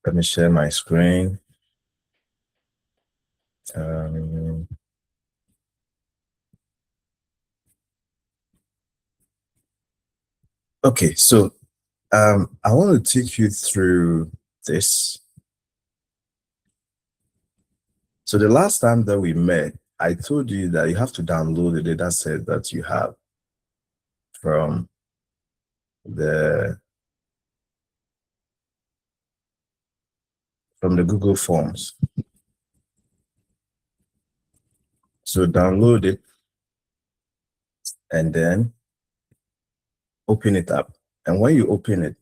Let me share my screen. Okay, so I want to take you through this. So the last time that we met, I told you that you have to download the data set that you have from the Google Forms. So download it and then open it up. And when you open it,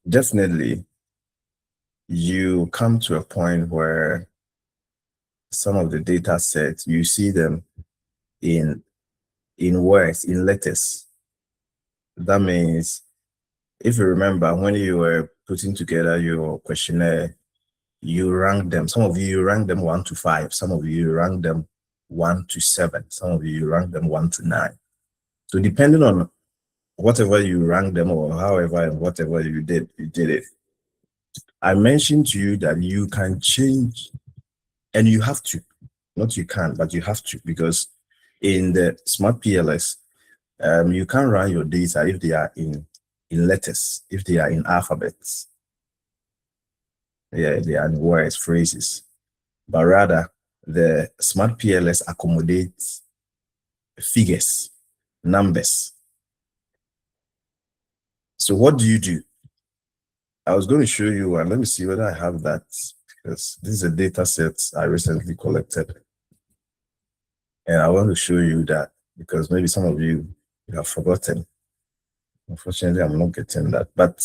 definitely you come to a point where some of the data sets, you see them in words, in letters. That means, if you remember, when you were putting together your questionnaire, you rank them. Some of you rank them 1 to 5. Some of you rank them 1 to 7. Some of you rank them 1 to 9. So depending on whatever you rank them or however and whatever you did it. I mentioned to you that you can change, and you have to. Not you can, but you have to, because in the Smart PLS, you can run your data if they are in letters, if they are in alphabets. Yeah, they are in words, phrases. But rather, the Smart PLS accommodates figures, numbers. So what do you do? I was going to show you, and let me see whether I have that, because this is a data set I recently collected. And I want to show you that, because maybe some of you have forgotten. Unfortunately, I'm not getting that. But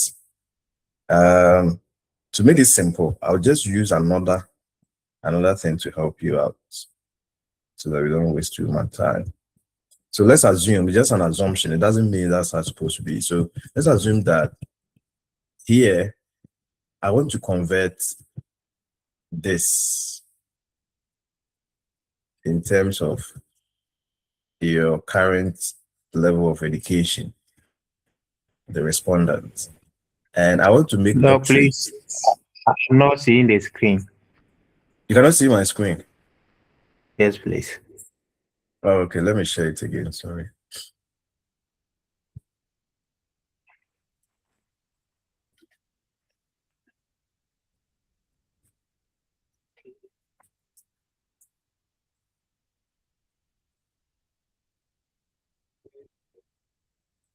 to make it simple, I'll just use another thing to help you out so that we don't waste too much time. So let's assume, just an assumption, it doesn't mean that's how it's supposed to be. So let's assume that here, I want to convert this in terms of your current level of education, the respondent. And I want to make No, portraits. please. I'm not seeing the screen. You cannot see my screen. Yes, please. Oh, okay, let me share it again. Sorry.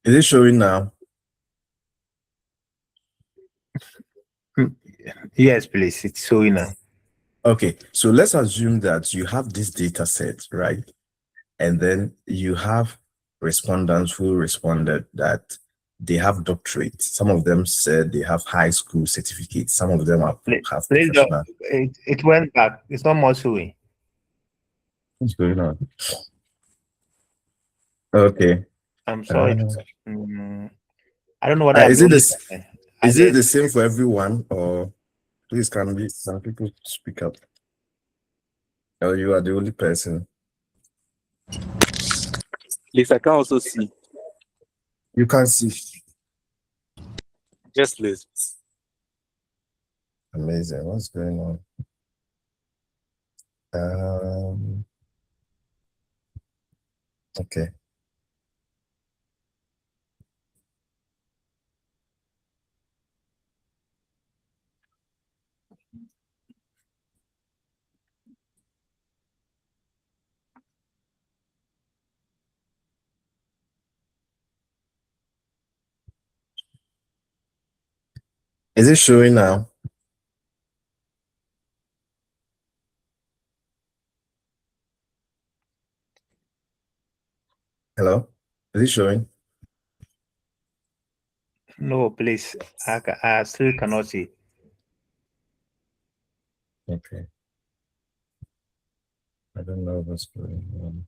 Is it showing now? Yes, please. It's showing now. Okay, so let's assume that you have this data set, right? And then you have respondents who responded that they have doctorates. Some of them said they have high school certificates. Some of them have Please don't. professional. It went back. It's not more showing. What's going on? Okay. I'm sorry. I don't know what I'm Is the it only this? person. I Is it the just same for everyone, or please can some people speak up? Or you are the only person? Please, I can also see. You can't see. Yes, please. Amazing. What's going on? Okay. Is it showing now? Hello? Is it showing? no, please. I still cannot see. Okay. I don't know what's going on.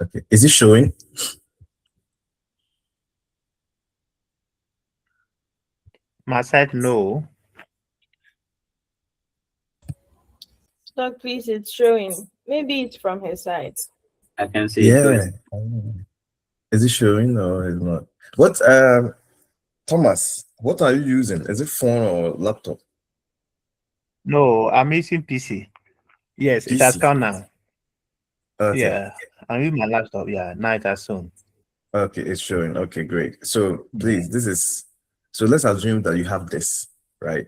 Okay. Is it showing? My side, no. Doc, please, it's showing. Maybe it's from his side. I can see it. Yeah. Is it showing or is it not? What Thomas, what are you using? Is it phone or laptop? No, I'm using PC. Yes, it has PC. come now. Okay. Yeah, I'm using my laptop. Yeah, now it has soon. Okay, it's showing. Okay, great. So Yeah. please, so let's assume that you have this, right?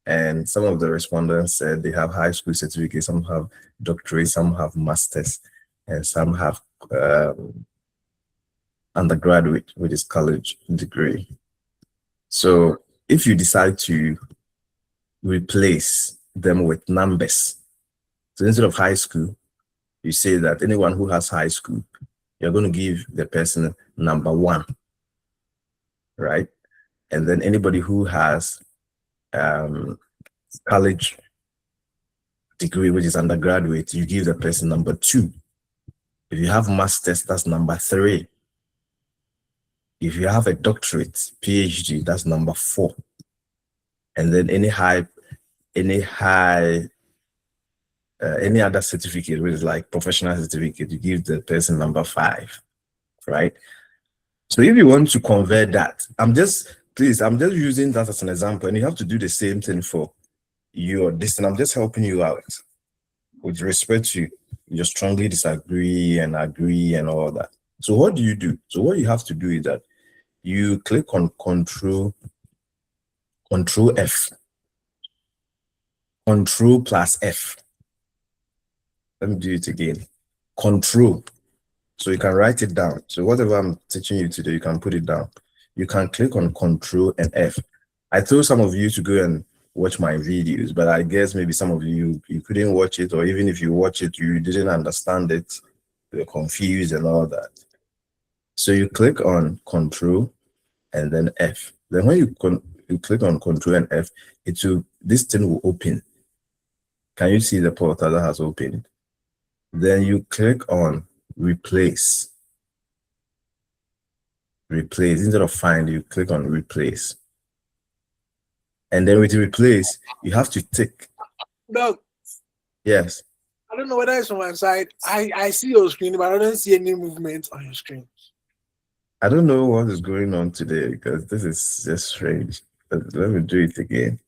And some of the respondents said they have high school certificates, some have doctorate, some have masters, and some have undergraduate, which is college degree. So if you decide to replace them with numbers, so instead of high school, you say that anyone who has high school, you're going to give the person number 1, right? And then anybody who has college degree, which is undergraduate, you give the person number 2. If you have masters, that's number 3. If you have a doctorate, PhD, that's number 4. And then any other certificate, which is like professional certificate, you give the person number 5, right? So if you want to convert that, I'm just using that as an example, and you have to do the same thing for your distance. I'm just helping you out with respect to you strongly disagree and agree and all that. So what do you do? So what you have to do is that you click on Control F, Control plus F. Let me do it again. Control. So you can write it down. So whatever I'm teaching you today, you can put it down. You can click on Control and F. I told some of you to go and watch my videos, but I guess maybe some of you couldn't watch it, or even if you watch it, you didn't understand it, you're confused and all that. So you click on Control and then F. Then when you click on Control and F, this thing will open. Can you see the portal that has opened? Then you click on Replace. Replace. Instead of find, you click on Replace. And then with Replace, you have to tick. Doc, Yes. I don't know whether it's on my side. I see your screen, but I don't see any movement on your screen. I don't know what is going on today because this is just strange. But let me do it again.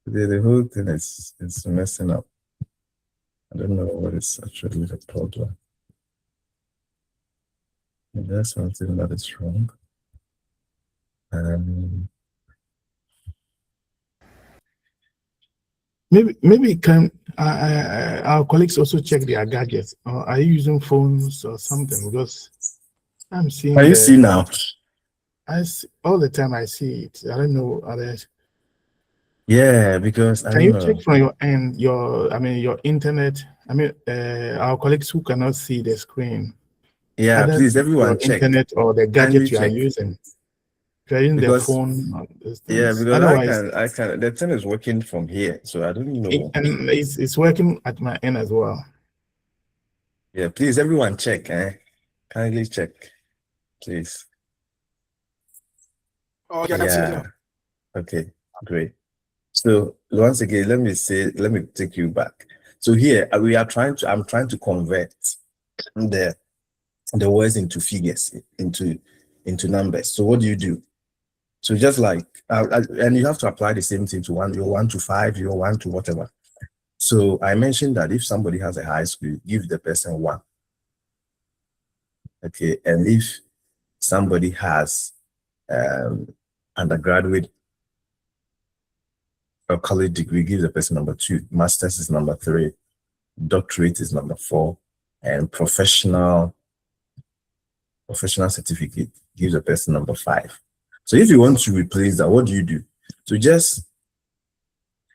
The whole thing is messing up. I don't know what is actually the problem. Maybe there's something that is wrong. Maybe can our colleagues also check their gadgets? Or are you using phones or something? Because I'm seeing. Can you see now? I see, all the time. I see it. I don't know others. Yeah, because Can you check from your end, your internet? Our colleagues who cannot see the screen. Yeah, please, everyone check. Internet or the gadget you are using. If you're using the phone. Yeah, because otherwise, I can. The thing is working from here, so I don't know. And it's working at my end as well. Yeah, please, everyone check. Kindly check, please. Oh, yeah. Okay, great. So once again, let me take you back. So here I'm trying to convert the words into figures, into numbers. So what do you do? So just like and you have to apply the same thing to your 1 to 5, your 1 to whatever. So I mentioned that if somebody has a high school, give the person 1. Okay, and if somebody has undergraduate or college degree, give the person number 2. Masters is number 3. Doctorate is number 4. And professional certificate gives the person number 5. So if you want to replace that, what do you do? So just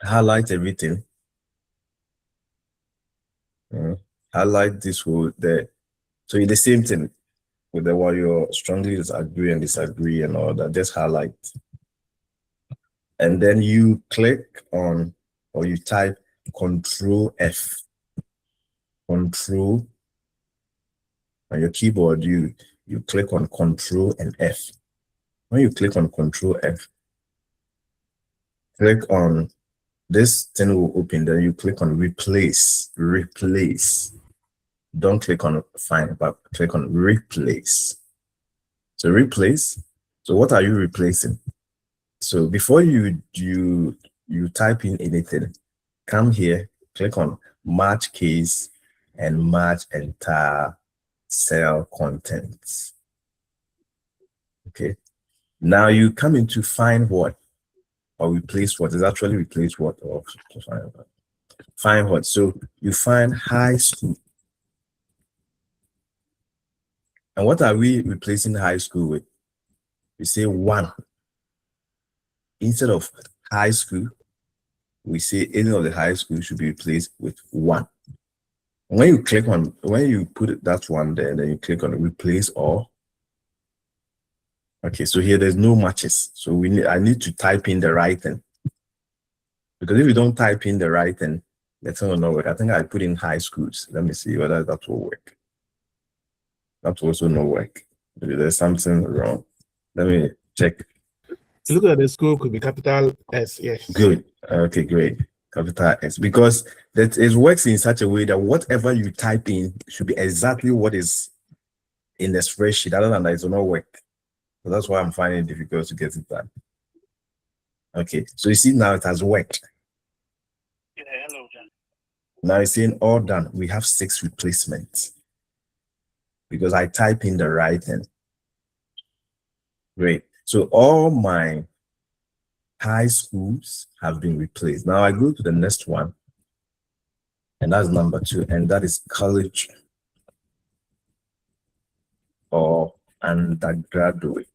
highlight everything. Highlight this whole there. So it's the same thing with the one you strongly disagree and all that. Just highlight. And then you click on, or you type Control F. Control on your keyboard, you click on Control and F. When you click on Control F, click on this thing will open. Then you click on replace. Don't click on find, but click on replace. So replace. So what are you replacing? So before you type in anything, come here, click on match case and match entire cell contents. Okay. Now you come into find what or replace what. Is actually replace what or find what. So you find high school. And what are we replacing high school with? We say 1. Instead of high school, we say any of the high school should be replaced with 1. When you click on, when you put that one there, then you click on replace all. Okay, so here there's no matches. So I need to type in the right thing. Because if you don't type in the right thing, the thing will not work. I think I put in high schools. Let me see whether that will work. That will also not work. Maybe there's something wrong. Let me check. Look at the school could be capital S, yes. Good. Okay, great. Capital S. Because it works in such a way that whatever you type in should be exactly what is in the spreadsheet. Other than that, it will not work. So that's why I'm finding it difficult to get it done. Okay, so you see now it has worked. Yeah, hello, John. Now it's saying all done. We have 6 replacements because I type in the right thing. Great. So all my high schools have been replaced. Now I go to the next one, and that's number 2, and that is college or undergraduate.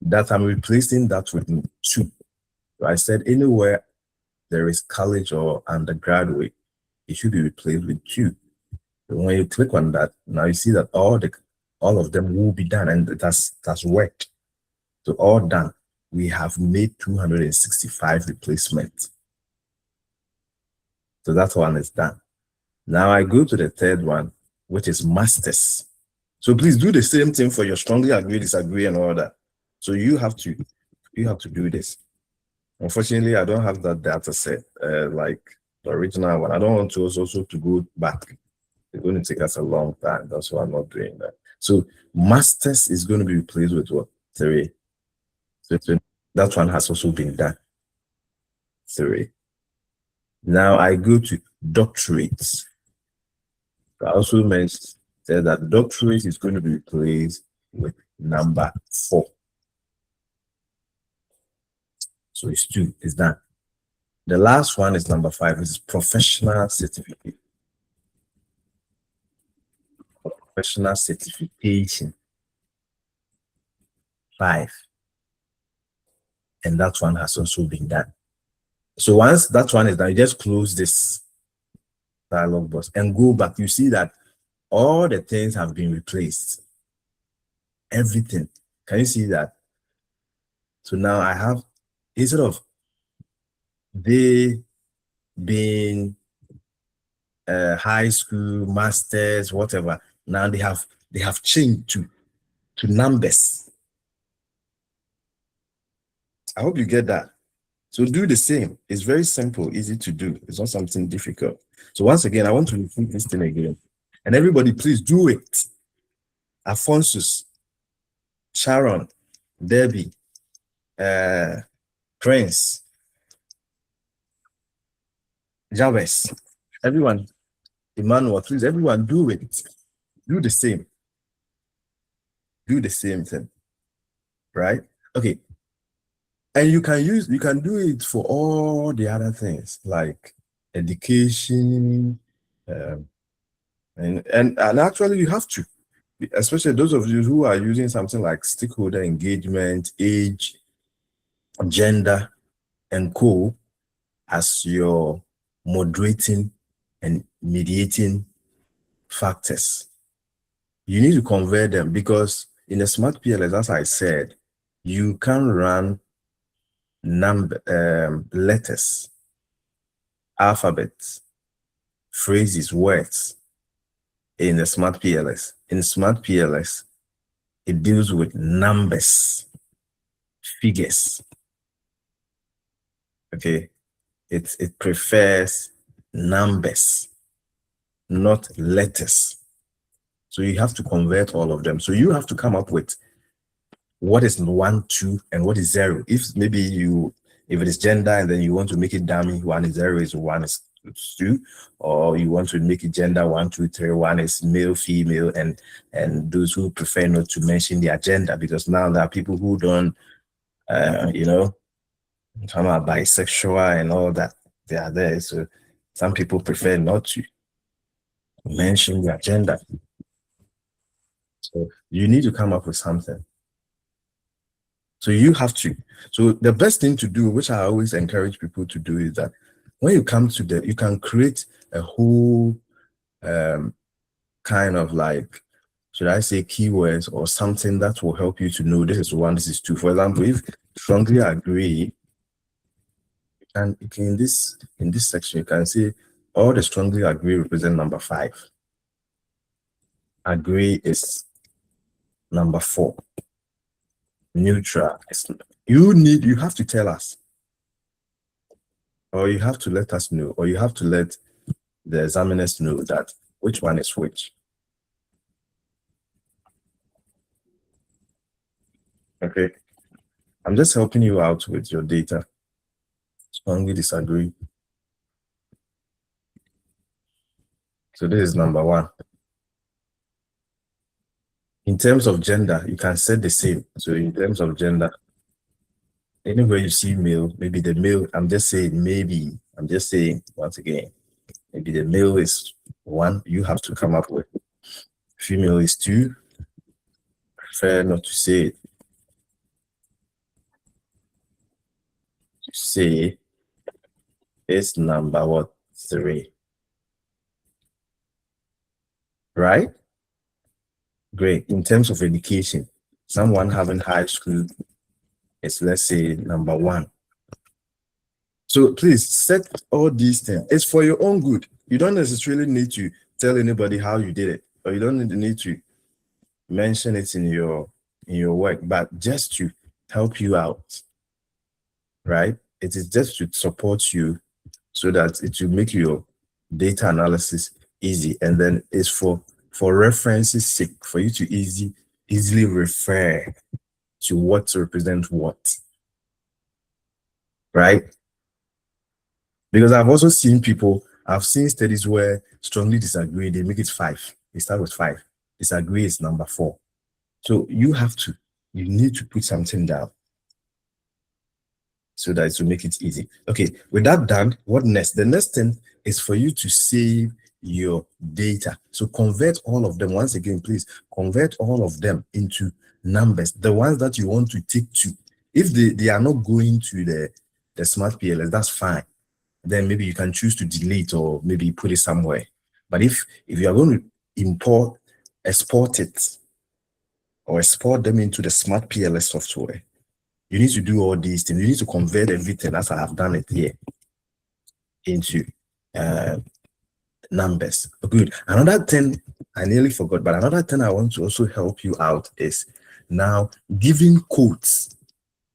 That I'm replacing that with 2. So I said anywhere there is college or undergraduate, it should be replaced with 2. So when you click on that, now you see that all of them will be done, and that's worked. So all done. We have made 265 replacements. So that one is done. Now I go to the third one, which is masters. So please do the same thing for your strongly agree, disagree, and all that. So you have to do this. Unfortunately, I don't have that data set like the original one. I don't want to also to go back. It's going to take us a long time. That's why I'm not doing that. So masters is going to be replaced with what? 3. So that one has also been done. 3. Now I go to doctorates. I also mentioned that doctorate is going to be replaced with number 4. So it's 2, it's done. The last one is number 5, which is professional certificate. Professional certification. 5. And that one has also been done. So once that one is done, you just close this dialog box and go back. You see that all the things have been replaced. Everything. Can you see that? So now I have, instead of they being high school, masters, whatever, now they have changed to numbers. I hope you get that. So do the same. It's very simple, easy to do. It's not something difficult. So once again, I want to repeat this thing again. And everybody, please do it. Alphonsus, Sharon, Debbie, Prince, Jabez, everyone, Emmanuel, please, everyone do it. Do the same. Do the same thing. Right? Okay. And you can do it for all the other things like education, and actually you have to, especially those of you who are using something like stakeholder engagement, age, gender, and co as your moderating and mediating factors. You need to convert them because in the smart PLS, as I said, you can run letters, alphabets, phrases, words in the smart PLS. In smart PLS, it deals with numbers, figures. Okay, it prefers numbers, not letters. So you have to convert all of them. So you have to come up with what is 1, 2, and what is 0. If maybe if it is gender and then you want to make it dummy, 1 is 0, is 1 is 2, or you want to make it gender 1, 2, 3, 1 is male, female, and those who prefer not to mention their gender, because now there are people who don't, some are bisexual and all that. They are there. So some people prefer not to mention their gender. So you need to come up with something. So you have to. So the best thing to do, which I always encourage people to do, is that when you come to you can create a whole kind of like, should I say, keywords or something that will help you to know this is 1, this is 2. For example, if strongly agree, and in this section you can say all the strongly agree represent number 5. Agree is number 4. Neutral is, you have to tell us, or you have to let us know, or you have to let the examiners know that which one is which. Okay, I'm just helping you out with your data. Strongly disagree. So this is number 1. In terms of gender, you can set the same. So in terms of gender, anywhere you see male, maybe the male, I'm just saying once again, maybe the male is 1, you have to come up with. Female is 2. Prefer not to say it. Say it's number what? 3. Right? Great. In terms of education, someone having high school is, let's say, number 1. So please set all these things. It's for your own good. You don't necessarily need to tell anybody how you did it, or you don't need to mention it in your work, but just to help you out, right? It is just to support you so that it will make your data analysis easy, and then it's for reference's sake, for you to easily refer to what to represent what, right? Because I've also seen I've seen studies where strongly disagree, they make it 5. They start with 5. Disagree is number 4. So you need to put something down so that it will make it easy. Okay, with that done, what next? The next thing is for you to save your data. So convert all of them. Once again, please convert all of them into numbers, the ones that you want to take to. If they are not going to the smart PLS, that's fine. Then maybe you can choose to delete or maybe put it somewhere. But if you are going to export it or export them into the smart PLS software, you need to do all these things. You need to convert everything as I have done it here into numbers. Good. Another thing I nearly forgot, but another thing I want to also help you out is now giving codes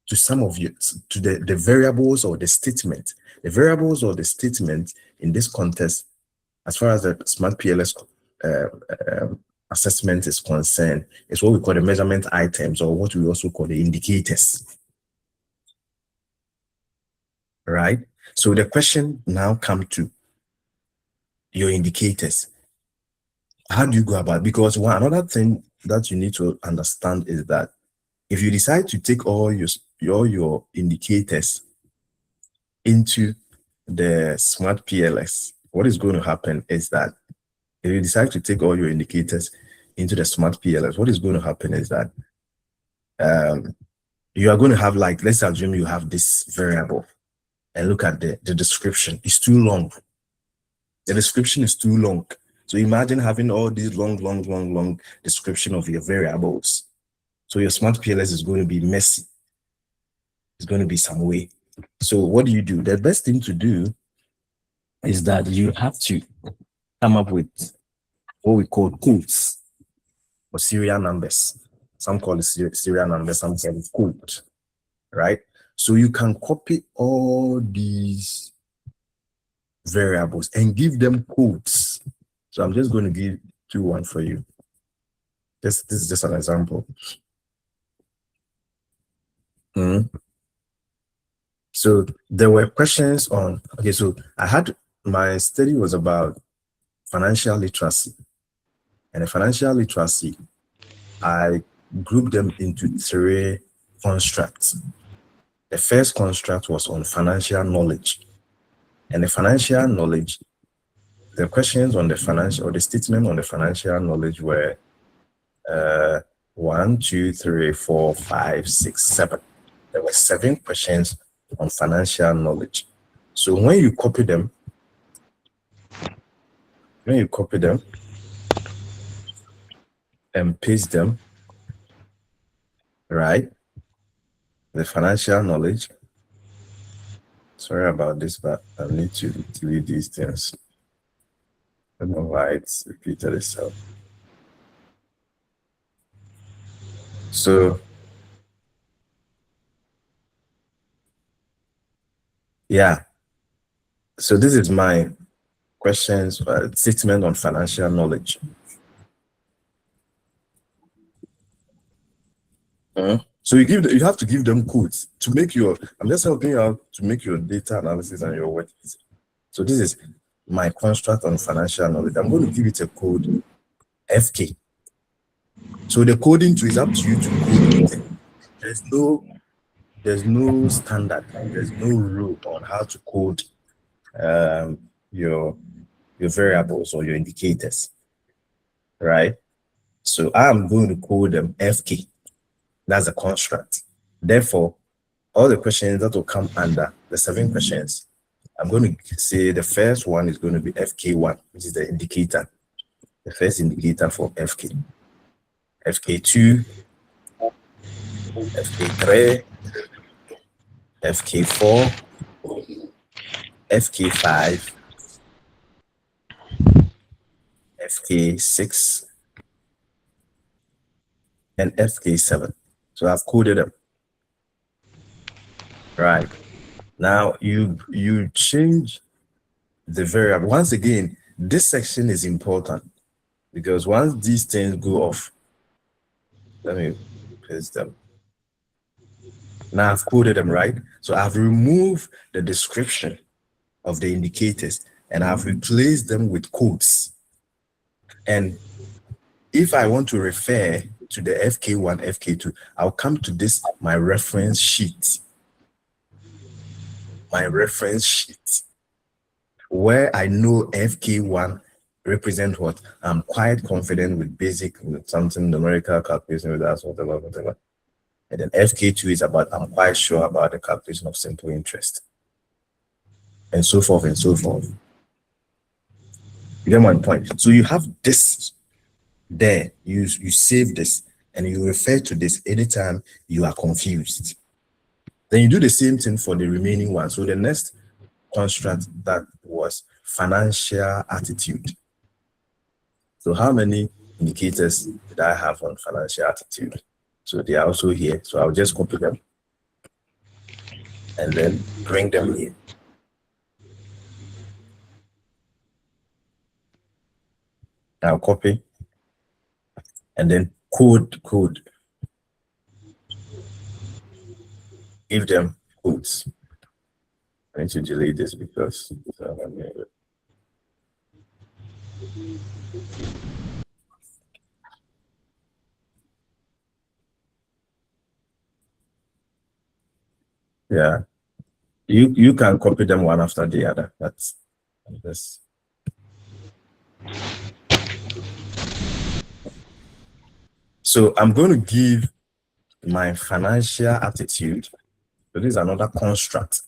to some of you, to the variables or the statement. The variables or the statement in this context, as far as the smart PLS assessment is concerned, is what we call the measurement items, or what we also call the indicators. Right? So the question now comes to your indicators. How do you go about it? Because another thing that you need to understand is that if you decide to take all your indicators into the smart PLS, what is going to happen is that if you decide to take all your indicators into the smart PLS, what is going to happen is that you are going to have, like, let's assume you have this variable and look at the description. It's too long. The description is too long. So imagine having all these long description of your variables. So your smart PLS is going to be messy. It's going to be some way. So what do you do? The best thing to do is that you have to come up with what we call codes or serial numbers. Some call it serial numbers, some call it code, right? So you can copy all these variables and give them codes. So I'm just going to do one for you. This is just an example. So there were questions on, okay, so my study was about financial literacy. And the financial literacy, I grouped them into 3 constructs. The first construct was on financial knowledge. And the financial knowledge, the questions on the financial, or the statement on the financial knowledge were 1, 2, 3, 4, 5, 6, 7. There were 7 questions on financial knowledge. So when you copy them, and paste them, right? The financial knowledge. Sorry about this, but I need to delete these things. I don't know why it's repeated itself. So, yeah. So this is my questions, statement on financial knowledge. So you have to give them codes to make I'm just helping you out to make your data analysis and your work easy. So this is my construct on financial knowledge. I'm going to give it a code FK. So the coding too is up to you to code it. There's no standard, there's no rule on how to code your variables or your indicators, right? So I'm going to code them FK. That's a construct. Therefore, all the questions that will come under the 7 questions, I'm going to say the first one is going to be FK1, which is the indicator, the first indicator for FK. FK2, FK3, FK4, FK5, FK6, and FK7. So I've coded them. Right. Now you change the variable. Once again, this section is important because once these things go off, let me paste them. Now I've coded them, right? So I've removed the description of the indicators and I've replaced them with codes. And if I want to refer to the FK1, FK2, I'll come to this, my reference sheet. Where I know FK1 represent what? I'm quite confident with basic, with something numerical calculation with that, whatever. And then FK2 is about, I'm quite sure about the calculation of simple interest. And so forth and so forth. You get my point? So you have this there, you save this and you refer to this anytime you are confused. Then you do the same thing for the remaining one. So the next construct that was financial attitude. So how many indicators did I have on financial attitude? So they are also here. So I'll just copy them and then bring them here. I'll copy and then code. Give them codes. I need to delete this because yeah, you can copy them one after the other. That's this. So I'm going to give my financial attitude. So this is another construct.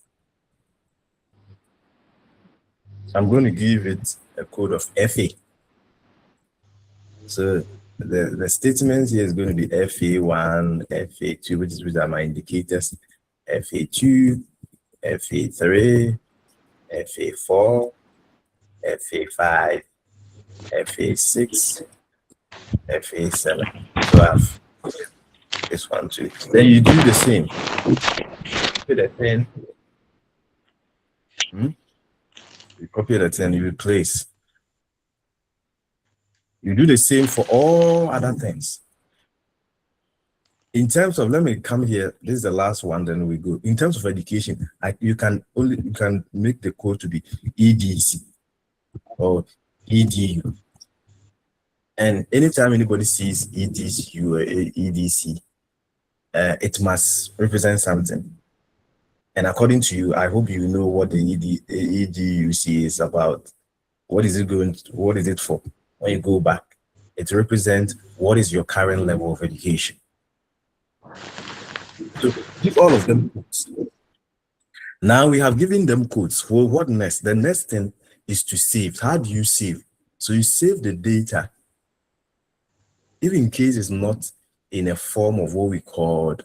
I'm going to give it a code of FA. So the statements here is going to be FA1, FA2, which are my indicators, FA2, FA3, FA4, FA5, FA6, FA7. So I have this one too. Then you do the same. copy the thing. You copy the thing, you replace. You do the same for all other things. In terms of, let me come here. This is the last one, then we go. In terms of education, you can make the code to be EDC or EDU. And anytime anybody sees EDC or EDC, it must represent something. And according to you, I hope you know what the EDUC is about. What is it for? When you go back, it represents what is your current level of education. So give all of them codes. Now we have given them codes. Well, what next? The next thing is to save. How do you save? So you save the data, even in case it's not in a form of what we call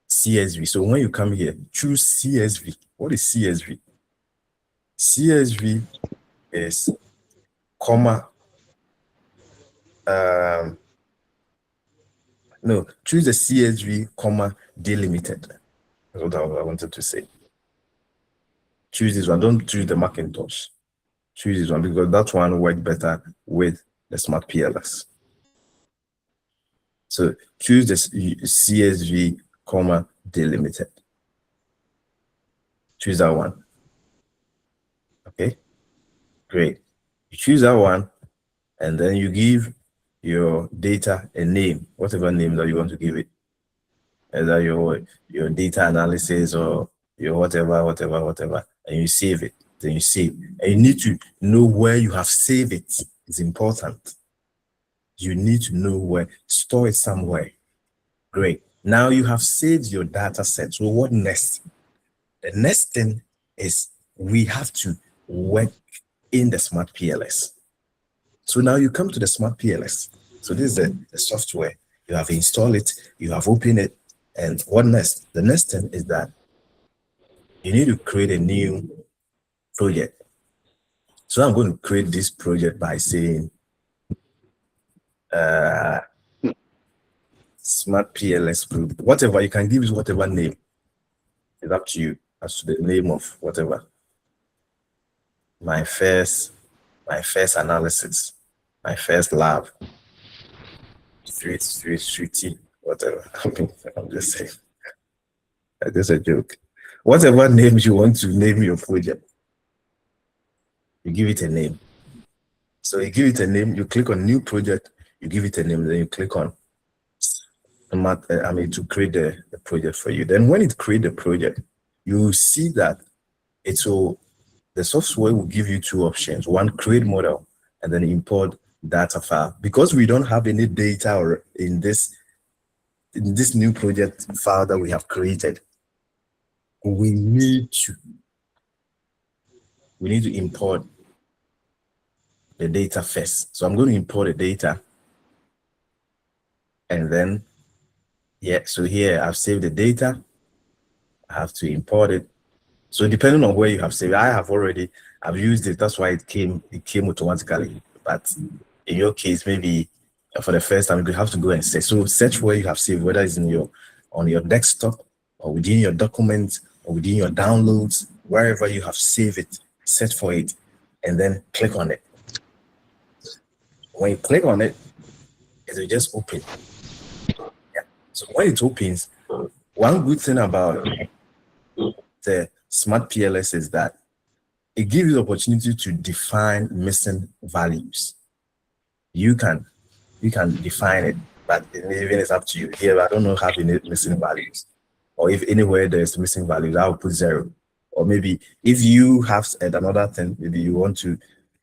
CSV. So when you come here, choose CSV. What is CSV? CSV is comma. No, choose the CSV, comma, delimited. That's what I wanted to say. Choose this one. Don't choose the Macintosh. Choose this one because that one works better with the Smart PLS. So choose the CSV, comma, delimited. Choose that one. Okay, great. You choose that one, and then you give your data a name, whatever name that you want to give it. Either your data analysis or your whatever, and you save it. Then you save. And you need to know where you have saved it. It's important. You need to know where, store it somewhere. Great. Now you have saved your data set. So what next? The next thing is we have to work in the Smart PLS. So now you come to the Smart PLS. So this is the software. You have installed it, you have opened it, and what next? The next thing is that you need to create a new project. So I'm going to create this project by saying Smart PLS group. Whatever, you can give it whatever name. It's up to you as to the name of whatever. My first analysis, my first lab, street, whatever. I'm just saying. That's just a joke. Whatever name you want to name your project, you give it a name. So you give it a name, you click on new project, you give it a name, then you click on to create the project for you. Then when it creates the project, you will see that the software will give you two options. One, create model, and then import data file. Because we don't have any data or in this new project file that we have created, we need to import the data first. So I'm going to import the data, and then so here I've saved the data. I have to import it. So depending on where you have saved, I've used it. That's why it came automatically. But in your case, maybe for the first time, you have to go and search. So search where you have saved, whether it's on your desktop or within your documents or within your downloads, wherever you have saved it, search for it, and then click on it. When you click on it, it will just open. Yeah. So when it opens, one good thing about the Smart PLS is that it gives you the opportunity to define missing values. You can define it, but even it's up to you. Here, I don't know have any missing values, or if anywhere there's missing values, I will put 0. Or maybe if you have another thing, maybe you want to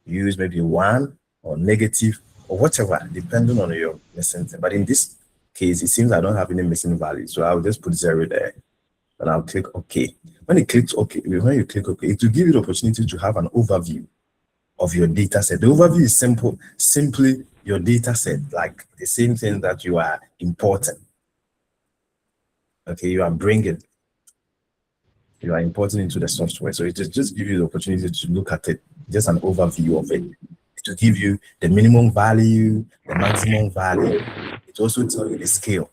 use maybe 1 or negative or whatever, depending on your missing thing. But in this case, it seems I don't have any missing values, so I'll just put 0 there, and I'll click OK. When you click OK, it will give you the opportunity to have an overview of your data set. The overview is simply your data set, like the same thing that you are importing. Okay, you are importing into the software. So it just give you the opportunity to look at it, just an overview of it. It will give you the minimum value, the maximum value. It also tells you the scale,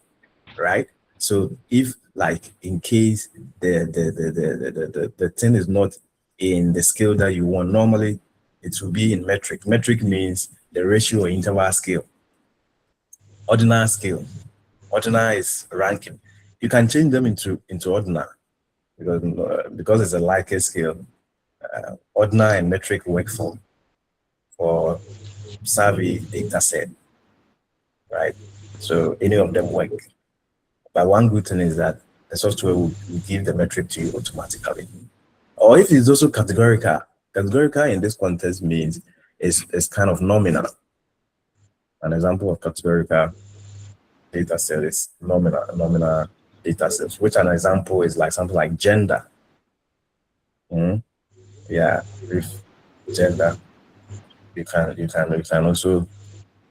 right? So if like in case the thing is not in the scale that you want, normally it will be in metric. Metric means the ratio or interval scale. Ordinal scale. Ordinal is ranking. You can change them into ordinal because it's a Likert scale. Ordinal and metric work for survey data set, right? So any of them work. But one good thing is that the software will give the metric to you automatically. Or if it's also categorical. Categorical in this context means it's kind of nominal. An example of categorical data set is nominal data sets, which an example is like something like gender. Yeah, with gender, you can also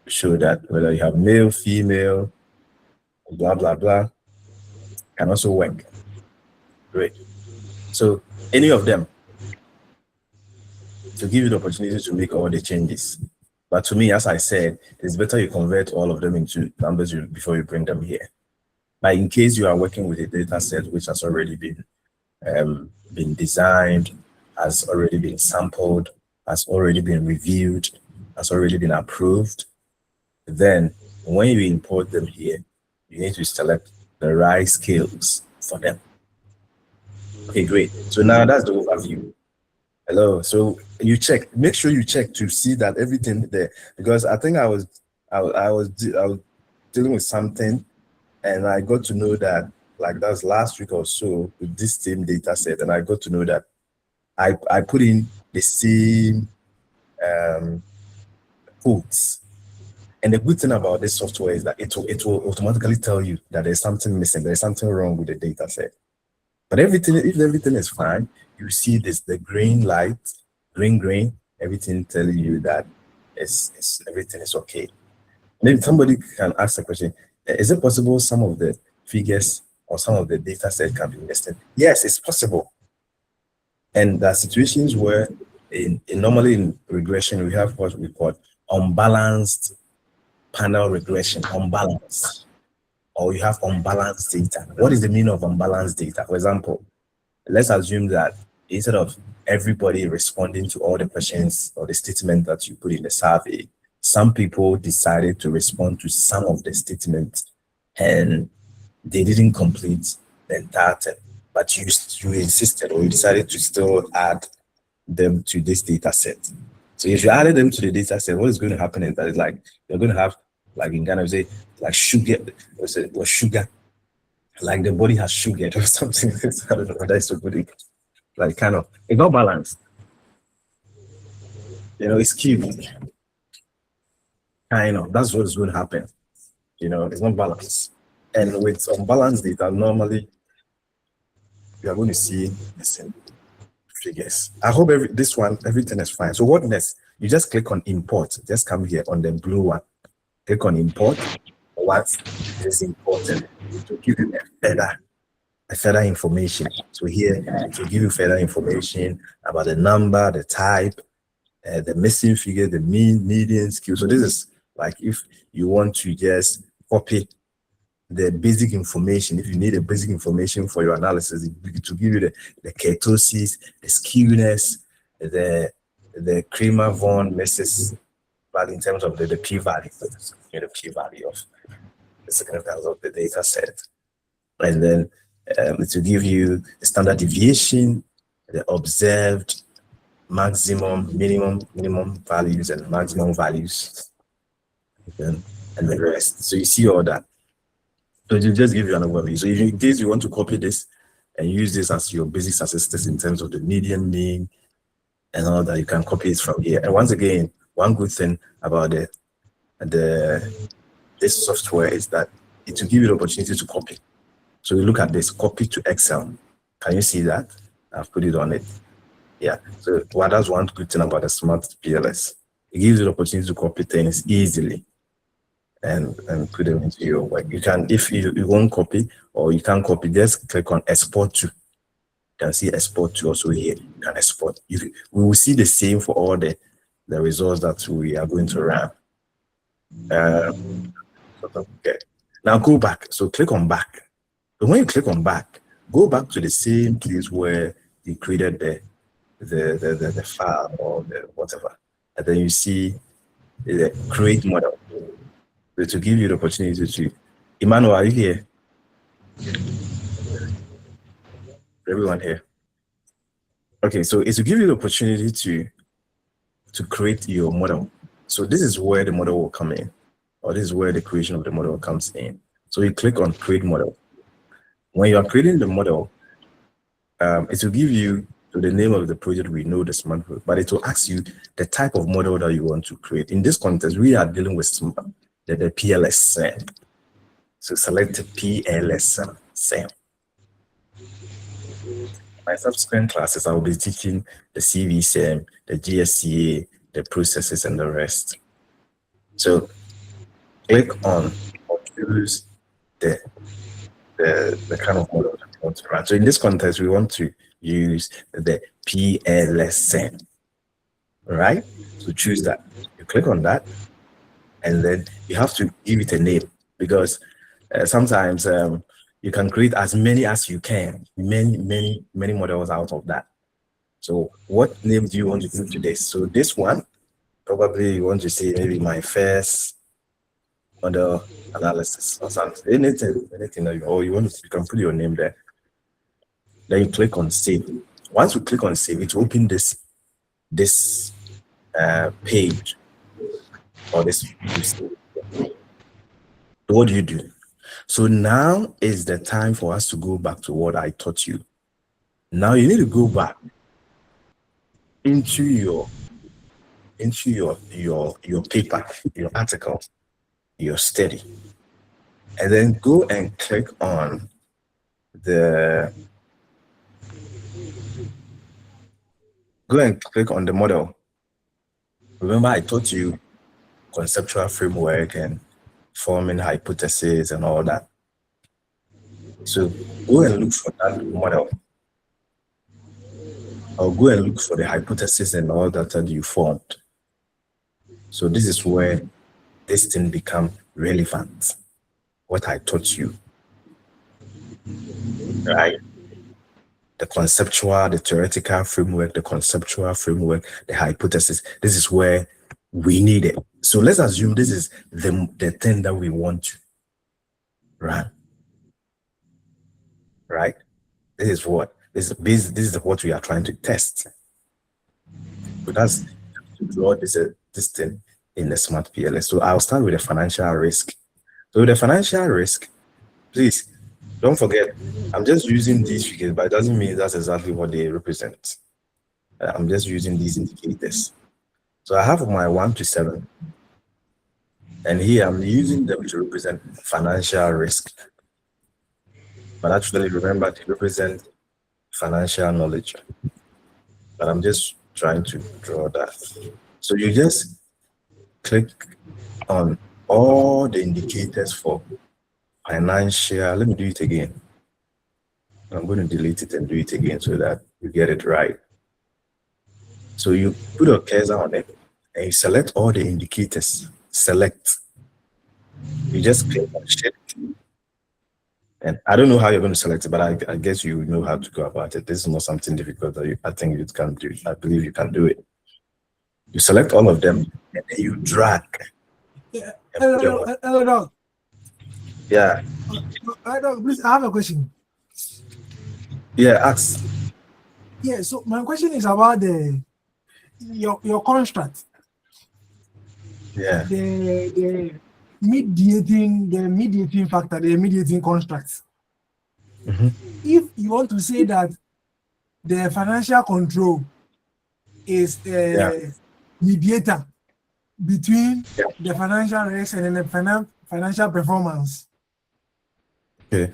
show that whether you have male, female, blah blah blah, can also work. Great. So any of them to give you the opportunity to make all the changes. But to me, as I said, it's better you convert all of them into numbers before you bring them here. But in case you are working with a data set which has already been designed, has already been sampled, has already been reviewed, has already been approved, then when you import them here, you need to select the right scales for them. Okay, great. So now that's the overview. Hello. So you check. Make sure you check to see that everything there, because I think I was dealing with something, and I got to know that like that was last week or so with this same data set, and I got to know that I put in the same codes. And the good thing about this software is that it will automatically tell you that there's something missing, there's something wrong with the data set. But if everything is fine, you see the green light, green, everything telling you that everything is okay. Maybe somebody can ask the question, is it possible some of the figures or some of the data set can be missed? Yes, it's possible. And there are situations where normally in regression, we have what we call unbalanced panel regression, unbalanced, or you have unbalanced data. What is the meaning of unbalanced data? For example, let's assume that instead of everybody responding to all the questions or the statement that you put in the survey, some people decided to respond to some of the statements and they didn't complete the entire thing, but you insisted or you decided to still add them to this data set. So if you added them to the data set, what is going to happen is that it's like you're going to have, like in Ghana, we say like sugar, or sugar, like the body has sugar or something. I don't know whether it's so good. Like kind of, it's not balanced. You know, it's skewed. Kind of, that's what's going to happen. You know, it's not balanced. And with unbalanced data, normally you are going to see the same figures. I hope everything is fine. So what next? You just click on import. Just come here on the blue one. Click on import. What is important to give you a further information. So here to give you further information about the number, the type, the missing figure, the mean, median, skew. So this is like if you want to just copy the basic information, if you need a basic information for your analysis, to give you the kurtosis, the skewness, the Kramer-Von misses, but in terms of the p-value, the p-value of the significance of the data set. And then to give you the standard deviation, the observed maximum, minimum values and maximum values, and the rest. So you see all that. So it will just give you an overview. So if in case you want to copy this and use this as your basic statistics in terms of the median, mean, and all that, you can copy it from here. And once again, one good thing about this software is that it will give you the opportunity to copy. So you look at this, copy to Excel. Can you see that? I've put it on it. Yeah. So that's one good thing about the Smart PLS. It gives you the opportunity to copy things easily and put them into your work. You can, if you won't copy or you can't copy, just click on export to. You can see export to also here. You can export. We will see the same for all the results that we are going to run. Okay. Now go back. So click on back. But when you click on back, go back to the same place where you created the file or the whatever, and then you see the create model. So to give you the opportunity to, Emmanuel, are you here? Everyone here? Okay, so it's to give you the opportunity to create your model. So this is where the model will come in, or this is where the creation of the model comes in. So you click on create model. When you are creating the model, it will give you the name of the project we know this month, but it will ask you the type of model that you want to create. In this context, we are dealing with the PLS-SEM. So select PLS-SEM. My subsequent classes, I will be teaching the CV-SEM, the GSCA, the processes, and the rest. So click on or choose the kind of model that you want to run. So in this context, we want to use the PLS-SEM, right? So choose that. You click on that, and then you have to give it a name, because sometimes you can create as many as you can, many models out of that. So what name do you want to give to this? So this one, probably you want to say maybe my first model analysis or something, anything that you want to, you can put your name there. Then you click on save. Once you click on save, it will open this page or this. So what do you do? So now is the time for us to go back to what I taught you. Now you need to go back into your paper, your article, your study, and then go and click on the model. Remember, I taught you conceptual framework and forming hypothesis and all that. So go and look for that model, or go and look for the hypothesis and all that you formed. So this is where this thing becomes relevant, what I taught you, right? The conceptual, the theoretical framework, the conceptual framework, the hypothesis. This is where we need it. So let's assume this is the thing that we want to run, right? This is what we are trying to test. So that's to draw this thing in the smart PLS. So I'll start with the financial risk. So with the financial risk, please don't forget, I'm just using these figures, but it doesn't mean that's exactly what they represent. I'm just using these indicators. So I have my 1 to 7, and here I'm using them to represent financial risk. But actually, remember, to represent financial knowledge. But I'm just trying to draw that. So you just click on all the indicators for financial. Let me do it again. I'm going to delete it and do it again so that you get it right. So you put a cursor on it and you select all the indicators. Select. You just click on shift. And I don't know how you're going to select it, but I guess you know how to go about it. This is not something difficult that I think you can do. I believe you can do it. You select all of them and then you drag. Yeah. Hello, dog. Yeah. Dog, please, I have a question. Yeah, ask. Yeah, so my question is about your construct. Yeah. The mediating factor, the mediating construct. Mm-hmm. If you want to say that the financial control is a mediator between the financial risk and the financial performance, Okay.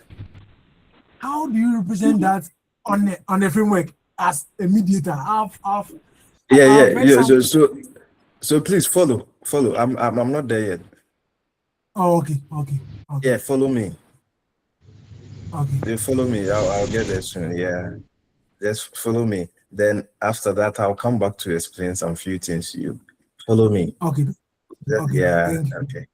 how do you represent that on the framework as a mediator? Yeah. So please follow. I'm not there yet. Oh, okay. Yeah, follow me. Okay. You follow me. I'll get there soon. Yeah, just follow me. Then after that, I'll come back to explain some few things to you. Follow me. Okay. Yeah. Okay.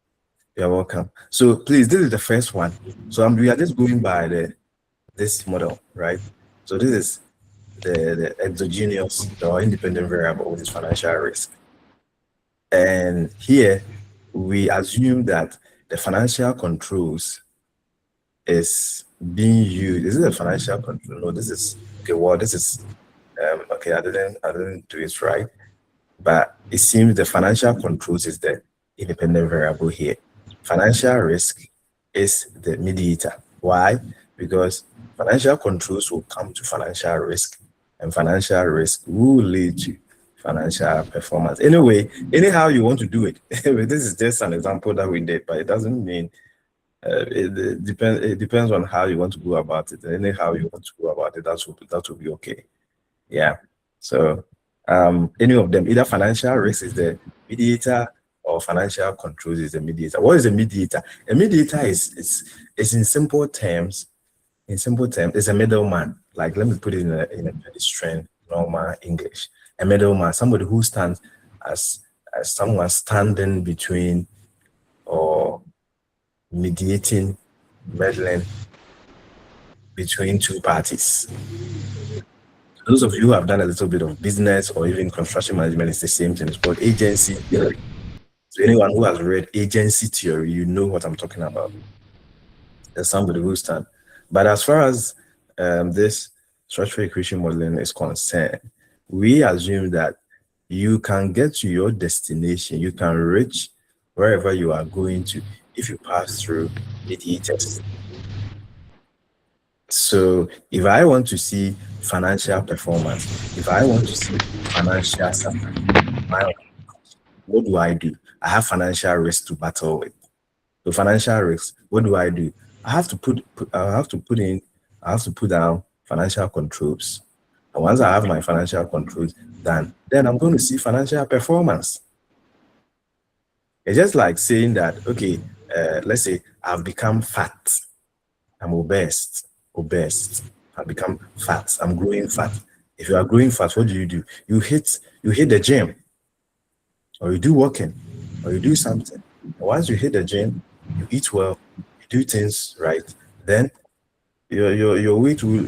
You're welcome. So please, this is the first one. So we are just going by the this model, right? So this is the exogenous or independent variable, which is financial risk. And here we assume that the financial controls is being used. Is it a financial control? No, this is okay. Well, this is okay. I didn't do it right, but it seems the financial controls is the independent variable here. Financial risk is the mediator. Why? Because financial controls will come to financial risk, and financial risk will lead to financial performance. Anyway, anyhow you want to do it. This is just an example that we did, but it doesn't mean it depends. It depends on how you want to go about it. Anyhow you want to go about it, that will be okay. Yeah. So any of them, either financial risk is the mediator or financial controls is the mediator. What is a mediator? A mediator is in simple terms. In simple terms, it's a middleman. Like, let me put it in a pedestrian normal English. A middleman, somebody who stands as someone standing between or mediating, meddling between two parties. Those of you who have done a little bit of business or even construction management, it's the same thing. It's called agency theory. So anyone who has read agency theory, you know what I'm talking about. There's somebody who stands. But as far as this structural equation modeling is concerned, we assume that you can get to your destination, you can reach wherever you are going to if you pass through mediators. So if I want to see financial performance, if I want to see financial suffering, what do? I have financial risk to battle with. So financial risk, what do? I have to put down financial controls. And once I have my financial controls done, then I'm going to see financial performance. It's just like saying that, okay, let's say I've become fat. I'm obese. I've become fat. I'm growing fat. If you are growing fat, what do? You hit the gym, or you do walking, or you do something. And once you hit the gym, you eat well, you do things right, then your weight will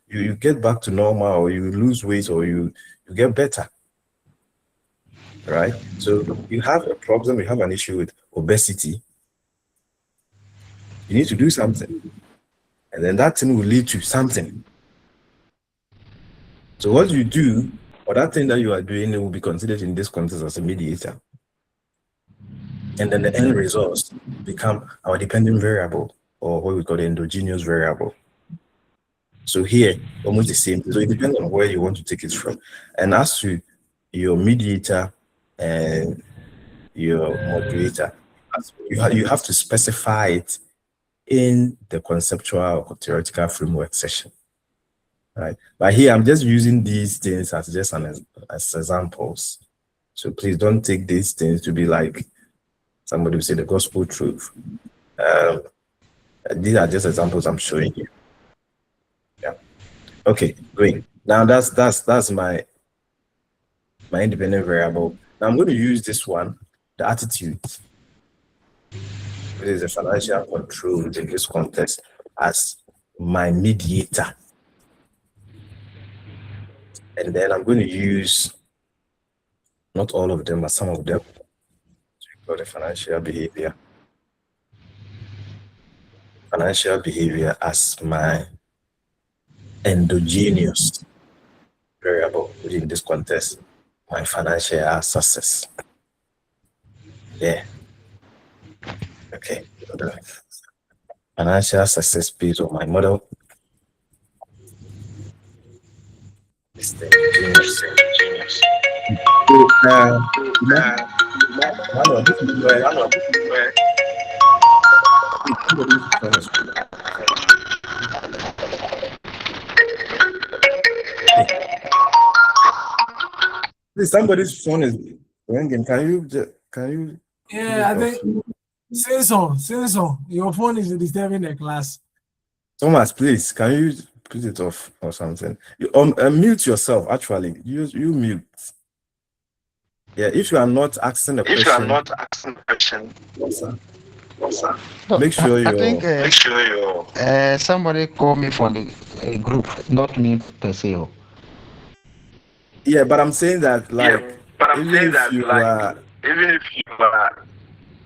you get back to normal, or you lose weight, or you get better. Right? So you have a problem, you have an issue with obesity. You need to do something. And then that thing will lead to something. So what you do, or that thing that you are doing, it will be considered in this context as a mediator. And then the end results become our dependent variable, or what we call the endogenous variable. So here, almost the same. So it depends on where you want to take it from. And as to your mediator and your moderator, you have to specify it in the conceptual or theoretical framework session, right? But here I'm just using these things as just as examples. So please don't take these things to be like somebody will say the gospel truth. These are just examples I'm showing you. Yeah. Okay, great. Now that's my independent variable. Now I'm going to use this one, the attitude. It is a financial control in this context as my mediator. And then I'm going to use not all of them, but some of them for the financial behavior. Financial behavior as my endogenous variable within this context, my financial success. Yeah. Okay. Financial success based on my model. It's the endogenous. This is where somebody's phone is ringing. Can you? Yeah, I think. Since your phone is disturbing the class. Thomas, please, can you put it off or something? You mute yourself. Actually, you mute. Yeah, if you are not asking a question. If you are not asking a question. Yes, sir. No, Make sure I think you're somebody called me from the group, not me per se. Oh. yeah, but I'm saying that like But I'm even saying if that, you like, are even if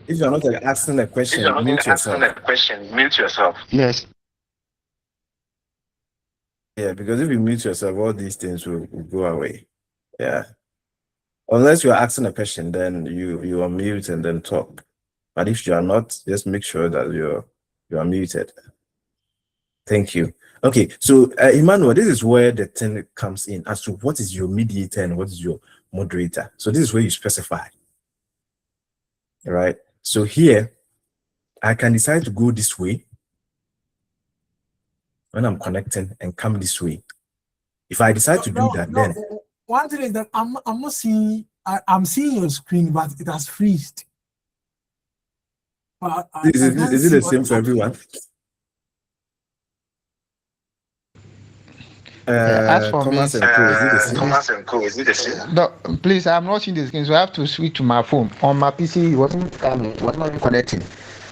if you're not like, asking a you're question, not mute asking yourself. a question, mute yourself. Yes. Yeah, because if you mute yourself, all these things will go away. Yeah. Unless you're asking a question, then you are mute and then talk. But if you are not, just make sure that you are muted. Thank you. Okay, so Emmanuel, this is where the thing comes in as to what is your mediator and what is your moderator. So this is where you specify. All right. So here, I can decide to go this way when I'm connecting and come this way. If I decide to do that, then one thing is that I'm not seeing. I'm seeing your screen, but it has freezed. But is it the same for everyone? As for Thomas me, and Co, is it the same? Thomas and Co, is it the same? no, please, I'm not seeing the screen, so I have to switch to my phone. On my PC, it wasn't coming, it was not even connecting.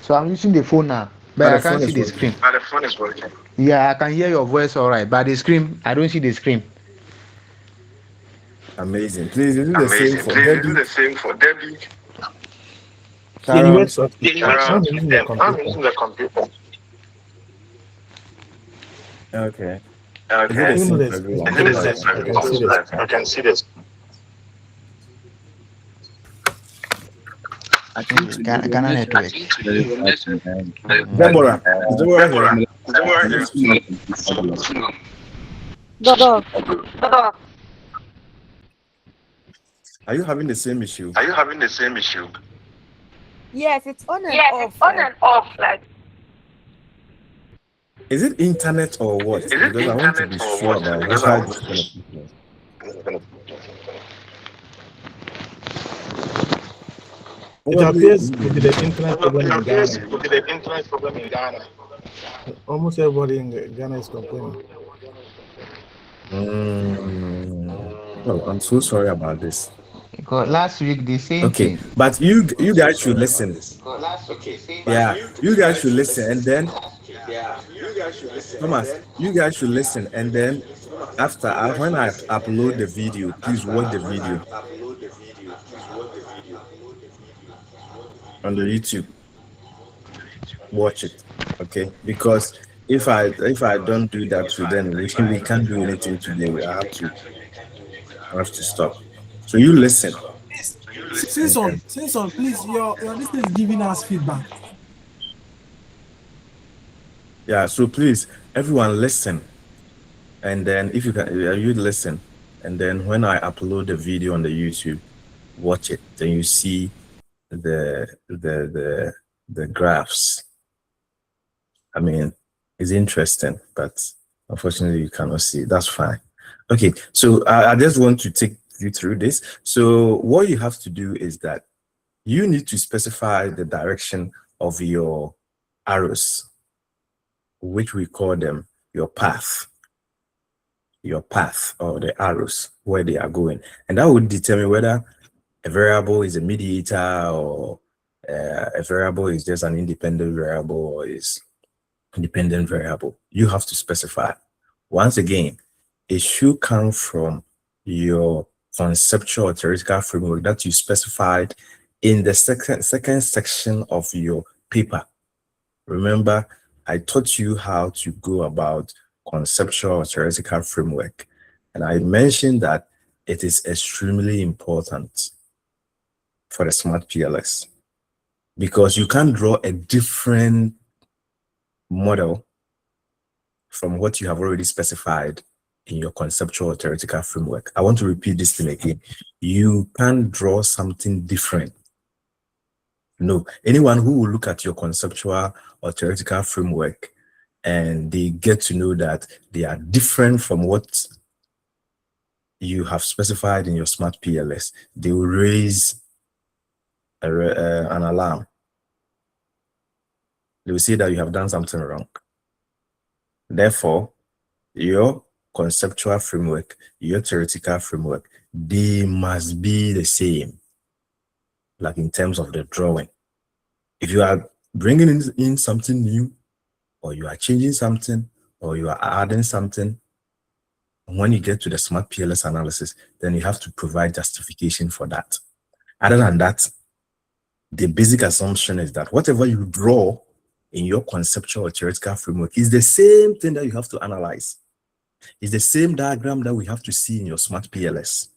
So I'm using the phone now, but I can't see the screen. But the phone is working. Yeah, I can hear your voice all right, but the screen, I don't see the screen. Amazing. Please, is it the same Amazing. for Please, Debbie? is it the same for Debbie? Sharon, I'm using the I'm computer. using the computer. Okay. Okay. Is it Even the the same for screen, everyone? Is it the same for I can see everyone? the I can see this. Ghana network. Deborah. Is Deborah here? Dodo. Are you having the same issue? Are you having the same issue? Yes, it's on and Yes, off. it's on and off. Like, Is it internet or what? Is it Because I want to be internet or sure what? about Because I whether want this to kind of people. It Probably appears with the internet problem in Yes, Ghana. with the internet problem in Ghana. Almost everybody in Ghana is complaining. Oh, I'm so sorry about this. Because last week the same Okay, thing. but you guys should listen. Yeah, you guys should listen, and then Thomas, you guys should listen, and then after when I upload the video, please watch the video on the YouTube. Watch it, okay? Because if I don't do that, so then we can't do anything today. I have to stop. So you listen. Sinson, please, your this is giving us feedback. Yeah, so please, everyone listen. And then if you can, you listen. And then when I upload the video on the YouTube, watch it. Then you see the graphs. I mean, it's interesting, but unfortunately you cannot see it. That's fine. Okay, so I just want to take you through this. So what you have to do is that you need to specify the direction of your arrows, which we call them your path or the arrows, where they are going. And that would determine whether a variable is a mediator or a variable is just an independent variable or is independent variable. You have to specify. Once again, it should come from your conceptual or theoretical framework that you specified in the second section of your paper. Remember, I taught you how to go about conceptual or theoretical framework. And I mentioned that it is extremely important for the smart PLS because you can draw a different model from what you have already specified in your conceptual or theoretical framework. I want to repeat this thing again. You can draw something different. No, anyone who will look at your conceptual or theoretical framework and they get to know that they are different from what you have specified in your smart PLS, they will raise an alarm. They will say that you have done something wrong. Therefore, your conceptual framework, your theoretical framework, they must be the same, like in terms of the drawing. If you are bringing in something new, or you are changing something, or you are adding something. When you get to the smart PLS analysis, then you have to provide justification for that. Other than that, the basic assumption is that whatever you draw in your conceptual or theoretical framework is the same thing that you have to analyze. It's the same diagram that we have to see in your smart PLS.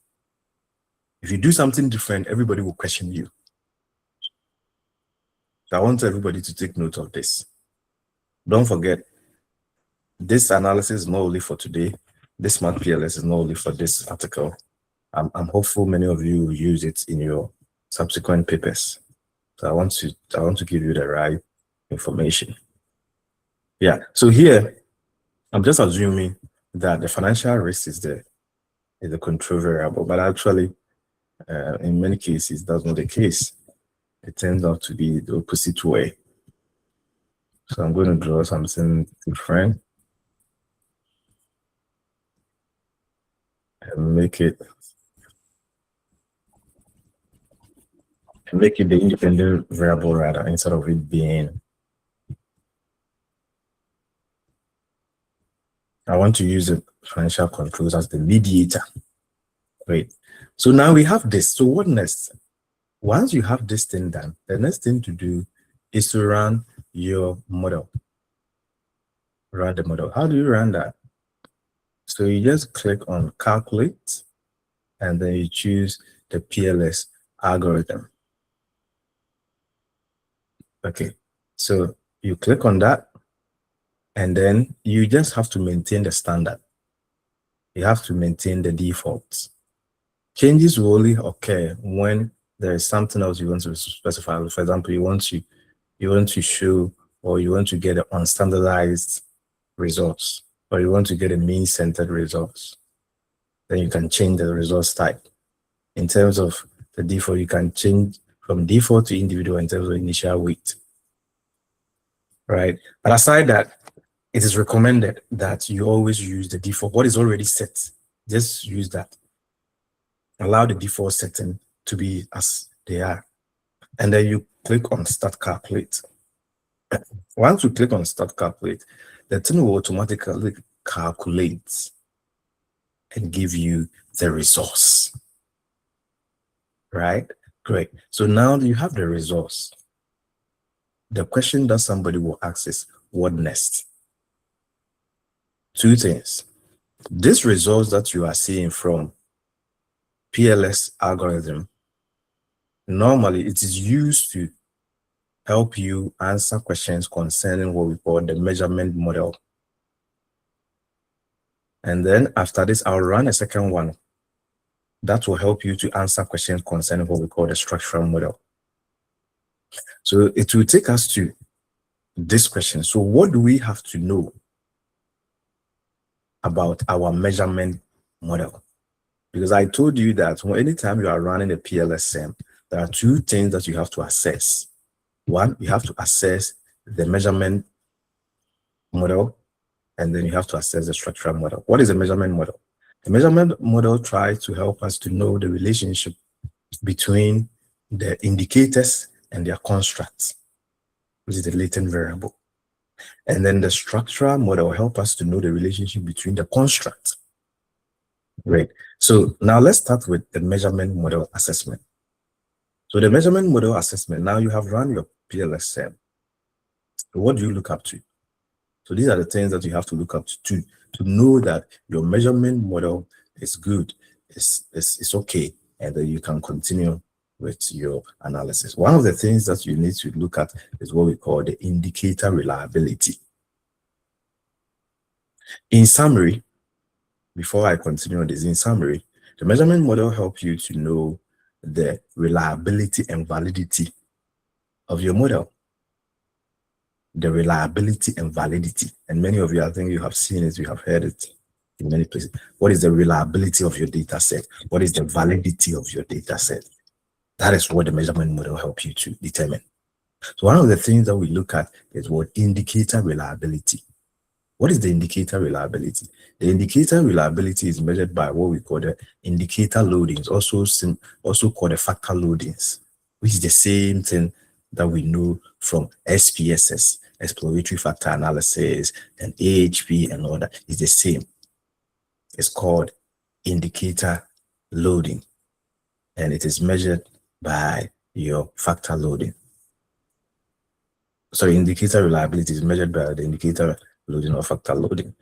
If you do something different, everybody will question you. So I want everybody to take note of this. Don't forget, this analysis is not only for today. This smart PLS is not only for this article. I'm hopeful many of you will use it in your subsequent papers. So I want to give you the right information. Yeah. So here, I'm just assuming that the financial risk is the control variable, but actually, in many cases, that's not the case. It turns out to be the opposite way. So I'm going to draw something different and make it the independent variable rather, instead of it being. I want to use the financial controls as the mediator. Great. So now we have this. So what next? Once you have this thing done, the next thing to do is to run your model. Run the model. How do you run that? So you just click on calculate, and then you choose the PLS algorithm. Okay, so you click on that, and then you just have to maintain the standard. You have to maintain the defaults. Changes will only occur when there is something else you want to specify. For example, you want to show, or you want to get an unstandardized results, or you want to get a mean-centered results. Then you can change the results type. In terms of the default, you can change from default to individual in terms of initial weight. Right? But aside that, it is recommended that you always use the default. What is already set, just use that. Allow the default setting to be as they are. And then you click on Start Calculate. Once you click on Start Calculate, the thing will automatically calculate and give you the resource. Right? Great. So now you have the resource. The question that somebody will ask is, what next? Two things. This results that you are seeing from PLS algorithm, normally it is used to help you answer questions concerning what we call the measurement model. And then after this, I'll run a second one that will help you to answer questions concerning what we call the structural model. So it will take us to this question. So what do we have to know about our measurement model? Because I told you that anytime you are running a PLS-SEM, there are two things that you have to assess. One, you have to assess the measurement model, and then you have to assess the structural model. What is a measurement model? The measurement model tries to help us to know the relationship between the indicators and their constructs, which is the latent variable. And then the structural model helps us to know the relationship between the constructs. Right. So now let's start with the measurement model assessment. So the measurement model assessment, now you have run your PLS-SEM. What do you look up to? So these are the things that you have to look up to know that your measurement model is good, it's okay, and then you can continue with your analysis. One of the things that you need to look at is what we call the indicator reliability. In summary, before I continue this, in summary, the measurement model helps you to know the reliability and validity of your model. The reliability and validity. And many of you, I think you have seen it, you have heard it in many places. What is the reliability of your data set? What is the validity of your data set? That is what the measurement model helps you to determine. So one of the things that we look at is what indicator reliability. What is the indicator reliability? The indicator reliability is measured by what we call the indicator loadings, also called the factor loadings, which is the same thing that we know from SPSS, exploratory factor analysis, and AHP and all that is the same. It's called indicator loading, and it is measured by your factor loading. So indicator reliability is measured by the indicator loading or factor loading.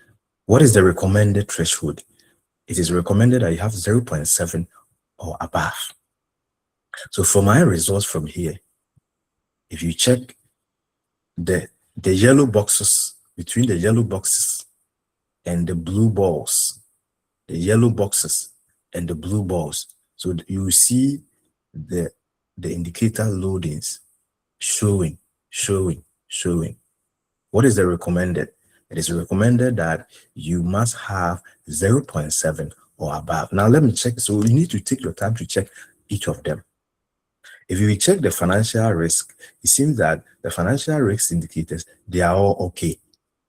What is the recommended threshold? It is recommended that you have 0.7 or above. So for my results from here, if you check the yellow boxes, between the yellow boxes and the blue balls, the yellow boxes and the blue balls, so you see the indicator loadings showing. What is the recommended? It is recommended that you must have 0.7 or above. Now let me check. So you need to take your time to check each of them. If you check the financial risk, it seems that the financial risk indicators, they are all okay.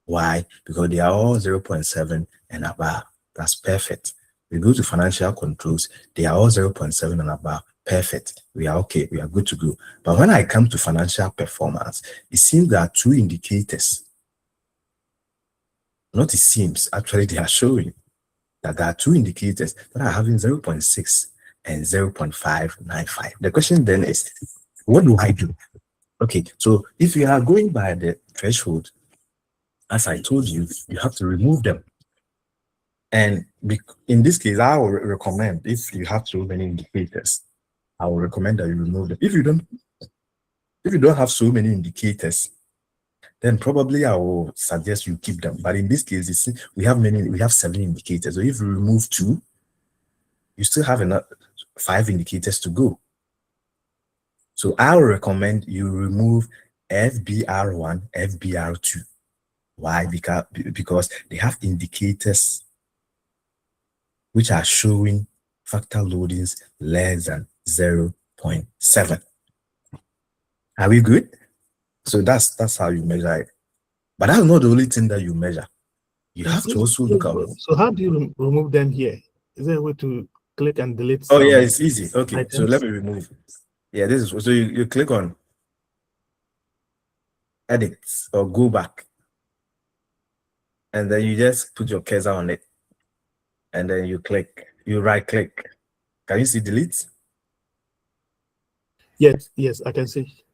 Why? Because they are all 0.7 and above. That's perfect. We go to financial controls, they are all 0.7 and above. Perfect. We are okay. We are good to go. But when I come to financial performance, it seems there are two indicators. Not it seems, actually they are showing that there are two indicators that are having 0.6 and 0.595. The question then is, what do I do? Okay, so if you are going by the threshold, as I told you, you have to remove them. And in this case, I will recommend, if you have so many indicators, I will recommend that you remove them. If you don't have so many indicators, then probably I will suggest you keep them. But in this case, you see, we have 7 indicators. So if you remove 2, you still have another 5 indicators to go. So I will recommend you remove FBR1, FBR2. Why? Because they have indicators which are showing factor loadings less than 0.7. Are we good? So that's how you measure it. But that's not the only thing that you measure. You have to also look at. So how do you remove them here? Is there a way to click and delete? Oh yeah, it's easy. Okay, items? so let me remove. Yeah, this is so you click on edit or go back, and then you just put your cursor on it, and then you right click. Can you see delete? Yes, I can see.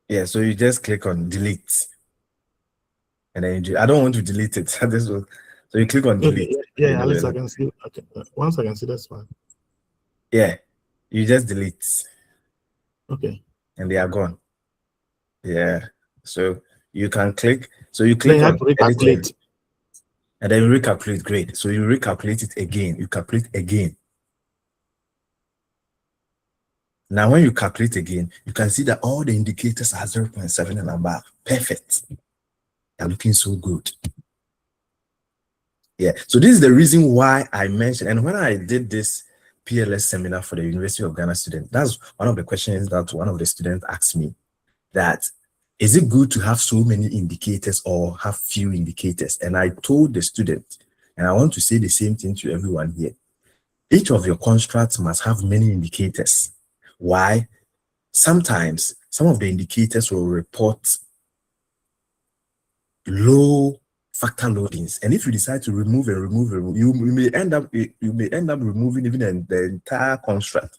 Yeah, so you just click on delete, and then I don't want to delete it. So you click on delete. Okay, yeah, at least I can see. Okay, once I can see, that's fine. Yeah, you just delete. Okay. And they are gone. Yeah. So you can click. So you click then you on have to recalculate. editing, and then you recalculate. Great. So you recalculate it again. You calculate again. Now, when you calculate again, you can see that all the indicators are 0.7 and above. Perfect. They're looking so good. Yeah. So this is the reason why I mentioned, and when I did this PLS seminar for the University of Ghana student, that's one of the questions that one of the students asked me, that is it good to have so many indicators or have few indicators? And I told the student, and I want to say the same thing to everyone here. Each of your constructs must have many indicators. Why? Sometimes some of the indicators will report low factor loadings, and if you decide to remove, you may end up removing even the entire construct.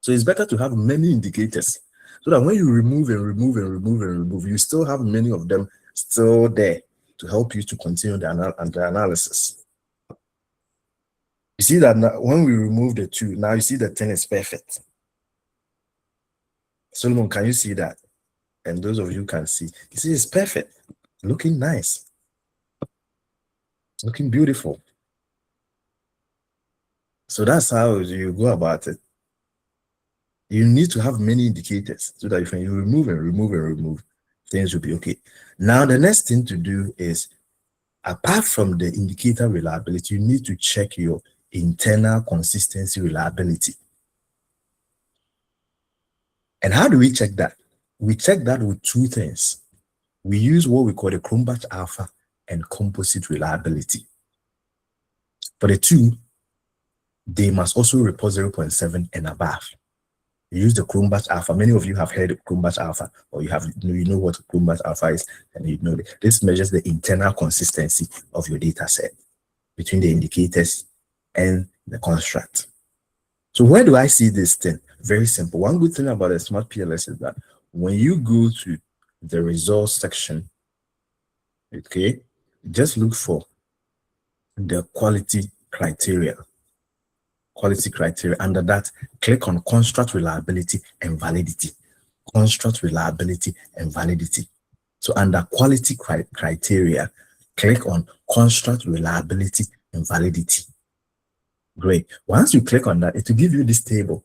So it's better to have many indicators, so that when you remove, you still have many of them still there to help you to continue the analysis. You see that now, when we remove the 2, now you see the thing is perfect. Solomon, can you see that? And those of you can see, you see it's perfect, looking nice, looking beautiful. So that's how you go about it. You need to have many indicators so that if you remove, things will be okay. Now, the next thing to do is, apart from the indicator reliability, you need to check your internal consistency reliability. And how do we check that? We check that with 2 things. We use what we call the Cronbach alpha and composite reliability. For the 2, they must also report 0.7 and above. You use the Chromebus Alpha. Many of you have heard of Chromebus Alpha, or you know what Chromebus Alpha is, and you know this measures the internal consistency of your data set between the indicators and the construct. So where do I see this thing? Very simple. One good thing about a smart PLS is that when you go to the results section, okay, just look for the quality criteria. Quality criteria. Under that, click on construct reliability and validity. Construct reliability and validity. So under quality criteria, click on construct reliability and validity. Great. Once you click on that, it will give you this table.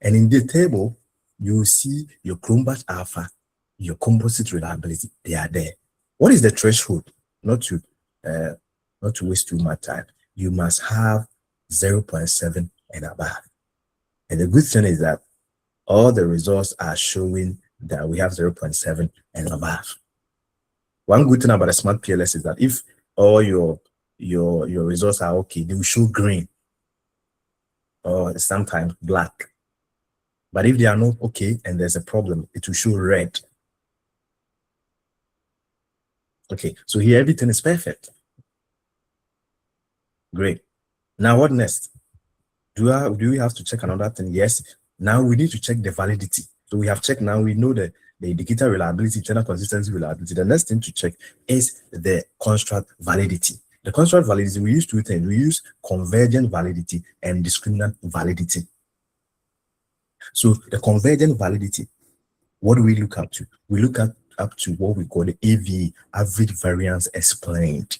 And in the table, you will see your Chromebus Alpha, your composite reliability. They are there. What is the threshold? Not to waste too much time. You must have 0.7 and above. And the good thing is that all the results are showing that we have 0.7 and above. One good thing about a smart PLS is that if all your results are okay, they will show green or sometimes black. But if they are not okay and there's a problem, it will show red. Okay, so here everything is perfect. Great. Now what next? Do we have to check another thing? Yes. Now we need to check the validity. So we have checked, now we know the indicator reliability, internal consistency reliability. The next thing to check is the construct validity. The construct validity, we use two things. We use convergent validity and discriminant validity. So the convergent validity, what do we look up to? We look up to what we call the AVE, average variance explained.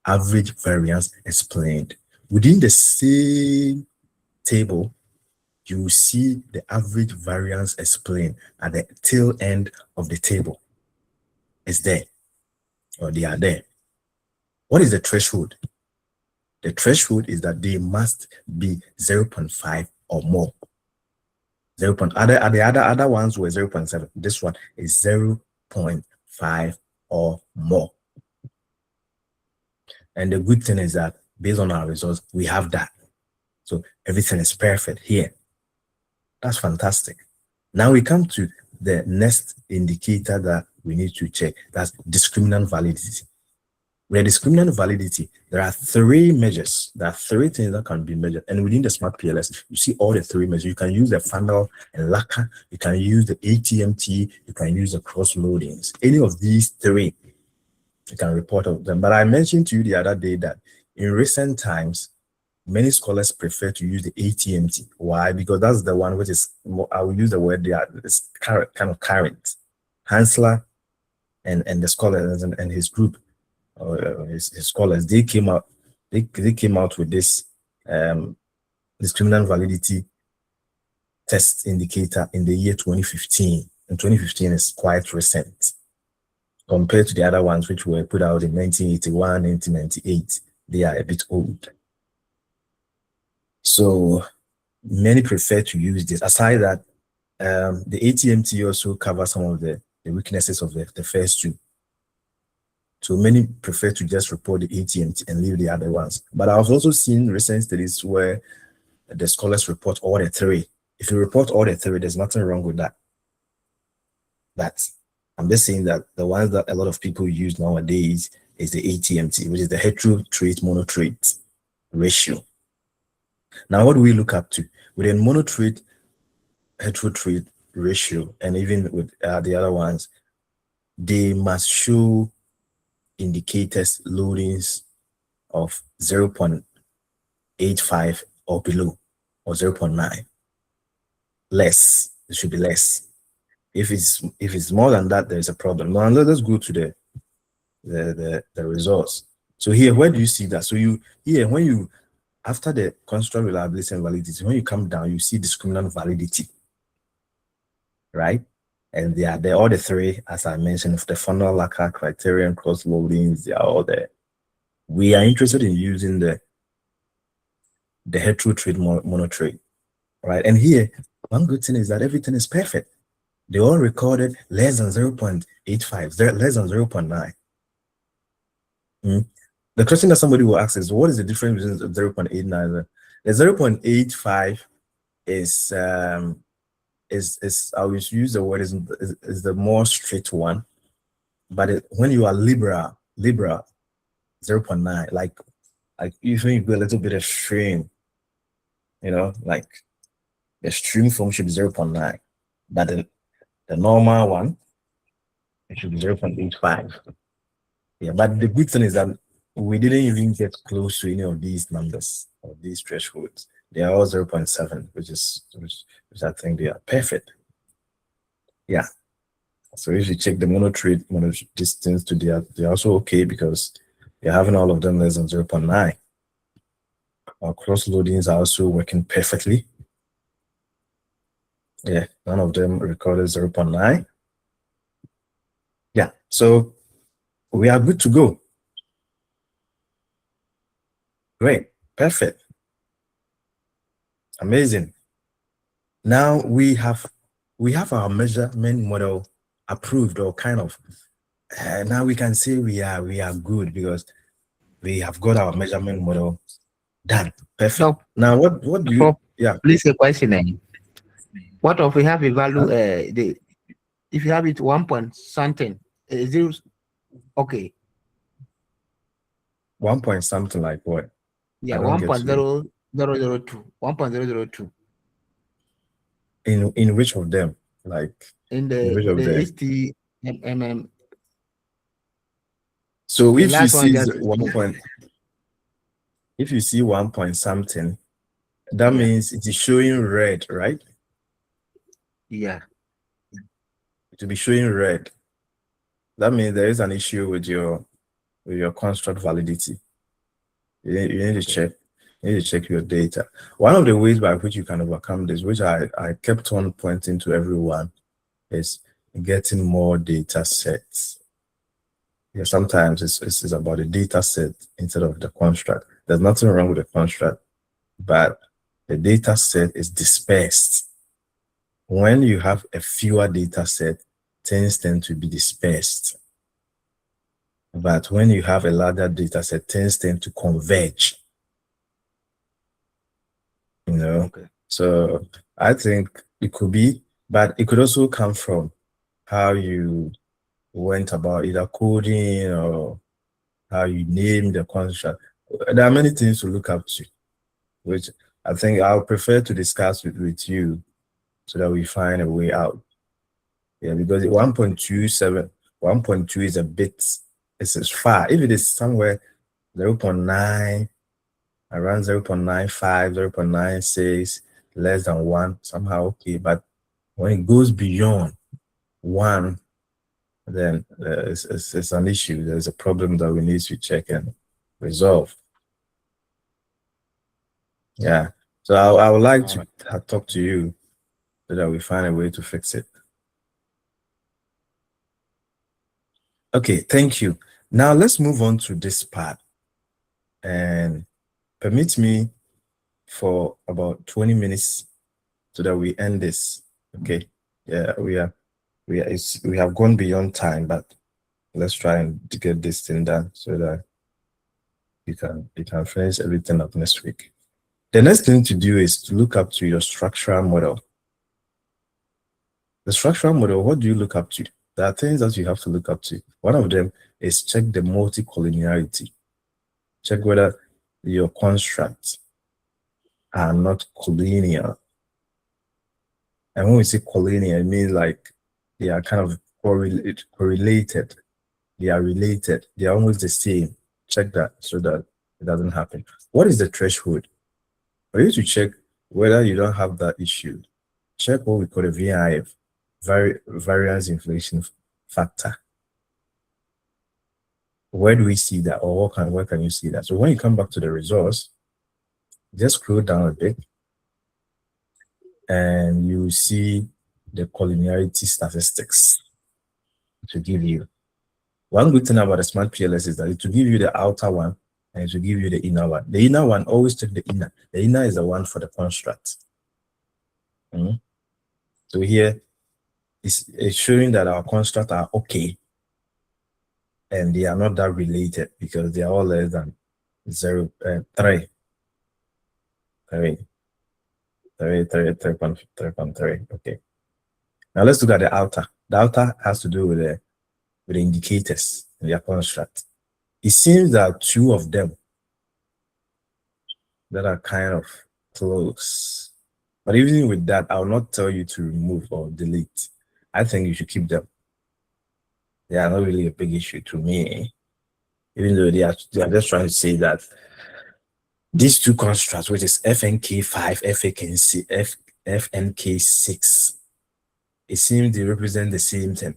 Average variance explained. Within the same table, you will see the average variance explained at the tail end of the table. It's there, or they are there. What is the threshold? The threshold is that they must be 0.5 or more. The other ones were 0.7. This one is 0.5 or more. And the good thing is that based on our results, we have that. So everything is perfect here. That's fantastic. Now we come to the next indicator that we need to check. That's discriminant validity. With discriminant validity, there are three measures. There are three things that can be measured. And within the smart PLS, you see all the three measures. You can use the funnel and lacquer. You can use the ATMT. You can use the cross loadings. Any of these three, you can report of them. But I mentioned to you the other day that in recent times, many scholars prefer to use the ATMT. Why? Because that's the one which is more, I will use the word there, it's kind of current. Hansler and the scholars and his group, his scholars, they came out with this discriminant validity test indicator in the year 2015. And 2015 is quite recent compared to the other ones which were put out in 1981, 1998. They are a bit old. So many prefer to use this. Aside that, the ATMT also covers some of the weaknesses of the first two. So many prefer to just report the ATMT and leave the other ones. But I've also seen recent studies where the scholars report all the three. If you report all the three, there's nothing wrong with that. But I'm just saying that the ones that a lot of people use nowadays is the ATMT, which is the hetero-trait monotrait ratio. Now, what do we look up to? Within monotrait, hetero-trait ratio, and even with the other ones, they must show indicators loadings of 0.85 or below, or 0.9. Less, it should be less. If it's more than that, there's a problem. Now let's go to the results. So here, where do you see that? So when you after the construct reliability and validity, when you come down, you see discriminant validity, right? And they are there, all the three, as I mentioned, the funnel, lacquer, criterion, cross loadings, they are all there. We are interested in using the hetero-trait monotrait, right? And here, one good thing is that everything is perfect. They all recorded less than 0.85, less than 0.9. The question that somebody will ask is, what is the difference between 0.89? The 0.85 is I will use the word is the more strict one, but when you are liberal 0.9, like even you go a little bit extreme, like the extreme form should be 0.9, but the normal one it should be 0.85. Yeah, but the good thing is that we didn't even get close to any of these numbers or these thresholds. They are all 0.7, which I think they are perfect. Yeah. So if you check the mono distance to they're also okay because you're having all of them less than 0.9. Our cross loadings are also working perfectly. Yeah, none of them recorded 0.9. Yeah, so we are good to go. Great, perfect. Amazing. Now we have our measurement model approved, or kind of. Now we can say we are good because we have got our measurement model done. Perfect. So, now what do you? Yeah. Please a question. What if we have a value? If you have it 1 point something, zero. Okay. 1 point something like what? Yeah, I don't get you. 1.0002. 1.002. In which of them? Like In which of them? HTML. So The if you last one see just 1 point, if you see 1 point something, that means it is showing red, right? Yeah. It will be showing red. That means there is an issue with your construct validity. You need to check. You need to check your data. One of the ways by which you can overcome this, which I kept on pointing to everyone, is getting more data sets. Yeah, sometimes it's about the data set instead of the construct. There's nothing wrong with the construct, but the data set is dispersed. When you have a fewer data set, things tend to be dispersed. But when you have a larger data set, things tend to converge. Okay. So I think it could be, but it could also come from how you went about either coding or how you name the construct. There are many things to look up to, which I think I'll prefer to discuss with you so that we find a way out. Yeah, because 1.27, 1.2 is a bit, it's far. If it is somewhere 0.9, around 0.95, 0.96, less than 1, somehow okay. But when it goes beyond 1, then it's an issue. There's a problem that we need to check and resolve. Yeah. So I would like to talk to you so that we find a way to fix it. Okay, thank you. Now let's move on to this part. And permit me for about 20 minutes so that we end this. Okay. Yeah, we have gone beyond time, but let's try and get this thing done so that you can finish everything up next week. The next thing to do is to look up to your structural model. The structural model, what do you look up to? There are things that you have to look up to. One of them is check the multi-collinearity. Check whether your constructs are not collinear. And when we say collinear, it means like they are kind of correlated. They are related. They are almost the same. Check that so that it doesn't happen. What is the threshold? For you to check whether you don't have that issue, check what we call a VIF, variance inflation factor. Where do we see that, or where can you see that? So when you come back to the results, just scroll down a bit, and you see the collinearity statistics to give you. One good thing about the smart PLS is that it will give you the outer one and it will give you the inner one. The inner one, always check the inner. The inner is the one for the construct. So here it's showing that our constructs are okay and they are not that related because they are all less than 0.3. 3.3. Okay. Now let's look at the outer. The outer has to do with the indicators in their construct. It seems that two of them that are kind of close. But even with that, I'll not tell you to remove or delete. I think you should keep them. They are not really a big issue to me, even though they are just trying to say that these two constructs, which is FNK5, FNK6, it seems they represent the same thing,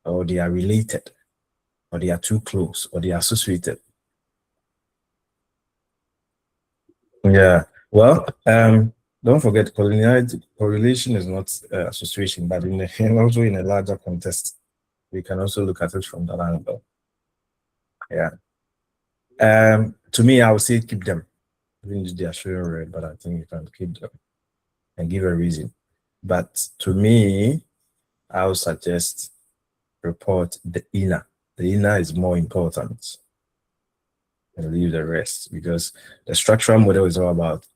or they are related, or they are too close, or they are associated. Yeah. Well, don't forget correlation is not association, but also in a larger context, we can also look at it from that angle. Yeah. To me, I would say keep them. Even if they are showing red, but I think you can keep them and give a reason. But to me, I would suggest report the inner. The inner is more important and leave the rest, because the structural model is all about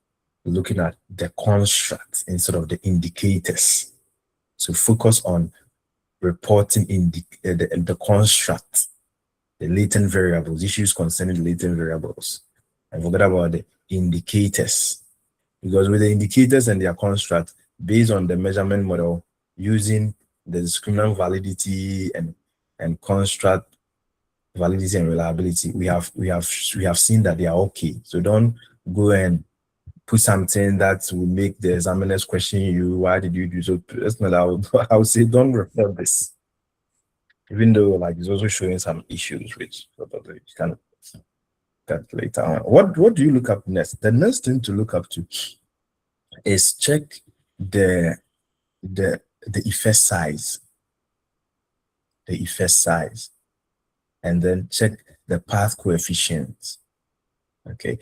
looking at the construct instead of the indicators. So focus on reporting the construct, the latent variables, issues concerning the latent variables, and forget about the indicators. Because with the indicators and their construct, based on the measurement model, using the discriminant validity and construct validity and reliability, we have seen that they are okay. So don't go and put something that will make the examiners question you, why did you do so? Personally, I would say don't refer this. Even though like it's also showing some issues which probably you can calculate later on. What do you look up next? The next thing to look up to is check the effect size. The effect size. And then check the path coefficient. Okay.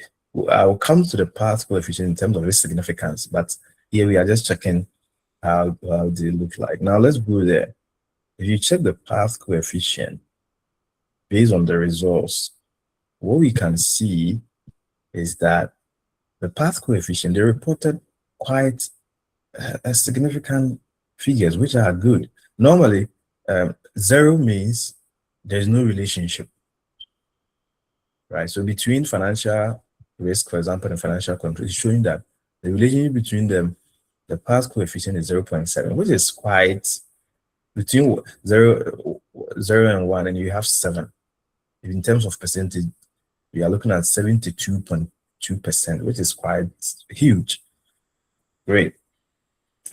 I'll come to the path coefficient in terms of its significance, but here we are just checking how they look like. Now let's go there. If you check the path coefficient based on the results, what we can see is that the path coefficient, they reported quite a significant figures, which are good. Normally, 0 means there's no relationship, right? So between financial risk, for example, and financial control, is showing that the relationship between them, the path coefficient is 0.7, which is quite between 0 and 1, and you have 7. In terms of percentage, we are looking at 72.2%, which is quite huge. Great.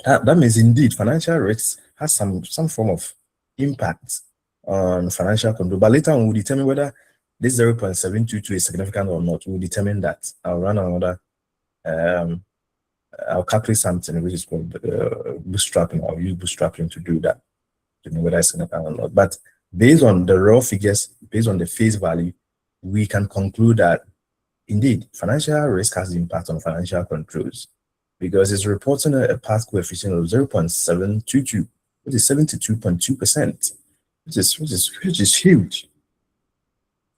That means indeed financial risk has some form of impact on financial control, but later on we'll determine whether this 0.722 is significant or not. We'll determine that. I'll run another, I'll calculate something which is called bootstrapping. I'll use bootstrapping to do that, to know whether it's significant or not. But based on the raw figures, based on the face value, we can conclude that indeed financial risk has impact on financial controls, because it's reporting a path coefficient of 0.722, which is 72.2%, which is huge.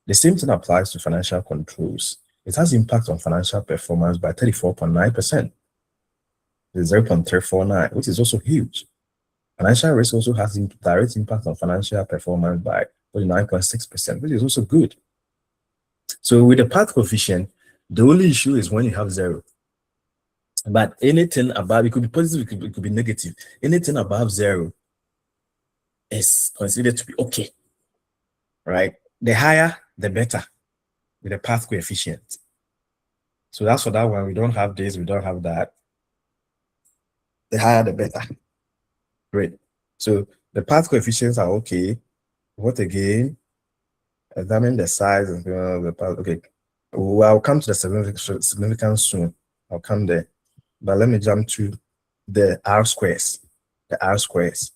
The same thing applies to financial controls. It has impact on financial performance by 34.9%. It's 0.349, which is also huge. Financial risk also has direct impact on financial performance by 49.6%, which is also good. So with the path coefficient, the only issue is when you have 0. But anything above, it could be positive, it could be negative. Anything above 0 is considered to be okay, right? The higher, the better with the path coefficient. So that's for that one. We don't have this, we don't have that. The higher, the better. Great. So the path coefficients are okay. What again? Examine the size of the path. Okay. Well, I'll come to the significance soon. I'll come there. But let me jump to the R squares. The R squares.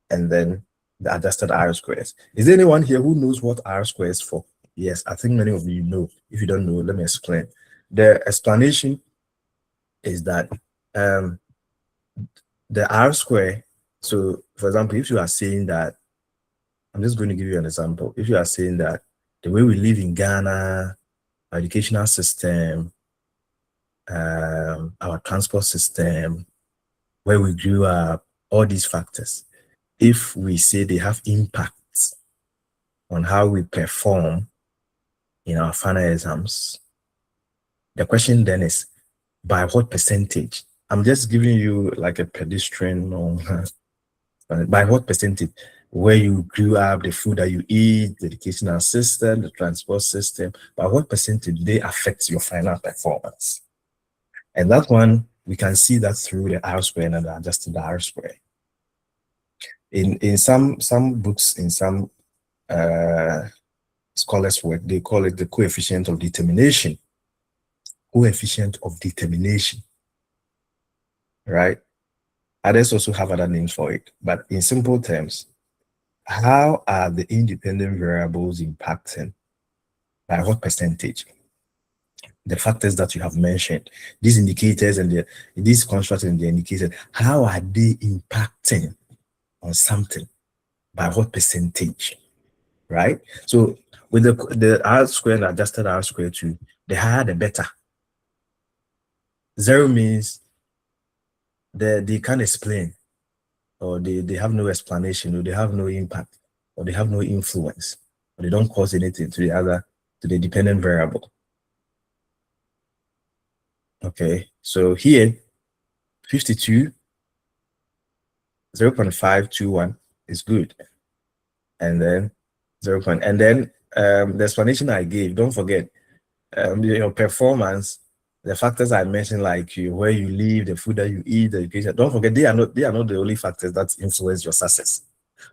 And then the adjusted R squares. Is there anyone here who knows what R squares for? Yes, I think many of you know. If you don't know, let me explain. The explanation is that the R square, so for example, if you are saying that, I'm just going to give you an example. If you are saying that the way we live in Ghana, our educational system, our transport system, where we grew up, all these factors, if we say they have impacts on how we perform in our final exams, the question then is, by what percentage? I'm just giving you like a pedestrian on by what percentage, where you grew up, the food that you eat, the educational system, the transport system, by what percentage they affect your final performance? And that one, we can see that through the R square and the adjusted R square. In some books, in some scholars' work, they call it the coefficient of determination. Coefficient of determination, right? Others also have other names for it, but in simple terms, how are the independent variables impacting? By what percentage? The factors that you have mentioned, these indicators and these constructs and the indicators, how are they impacting on something? By what percentage? Right? So with the R square and adjusted R square too, the higher the better. 0 means they can't explain, or they have no explanation, or they have no impact, or they have no influence, or they don't cause anything to the dependent variable. Okay, so here 52, 0.521 is good, and then 0. And then the explanation I gave, don't forget, your performance, the factors I mentioned, like where you live, the food that you eat, the education, don't forget, they are not the only factors that influence your success.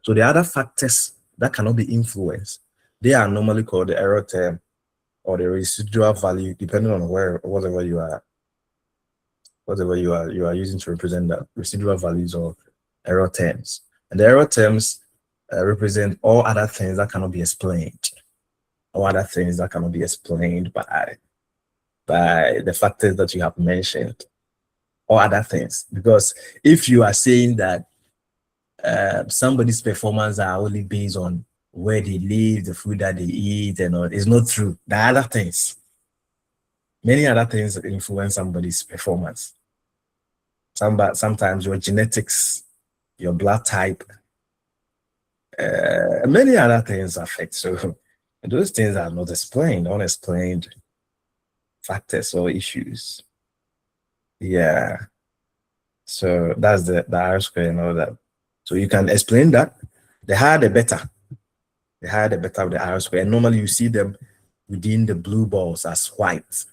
So the other factors that cannot be influenced, they are normally called the error term or the residual value, depending on whatever you are using to represent the residual values or error terms. And the error terms represent all other things that cannot be explained, all other things that cannot be explained by the factors that you have mentioned, or other things. Because if you are saying that somebody's performance are only based on where they live, the food that they eat, and all, it's not true. There are other things. Many other things influence somebody's performance. Sometimes your genetics, your blood type, many other things affect. So those things are not explained, unexplained factors or issues. Yeah. So that's the R square and all that. So you can explain that. The higher the better. The higher the better of the R square. And normally you see them within the blue balls as white.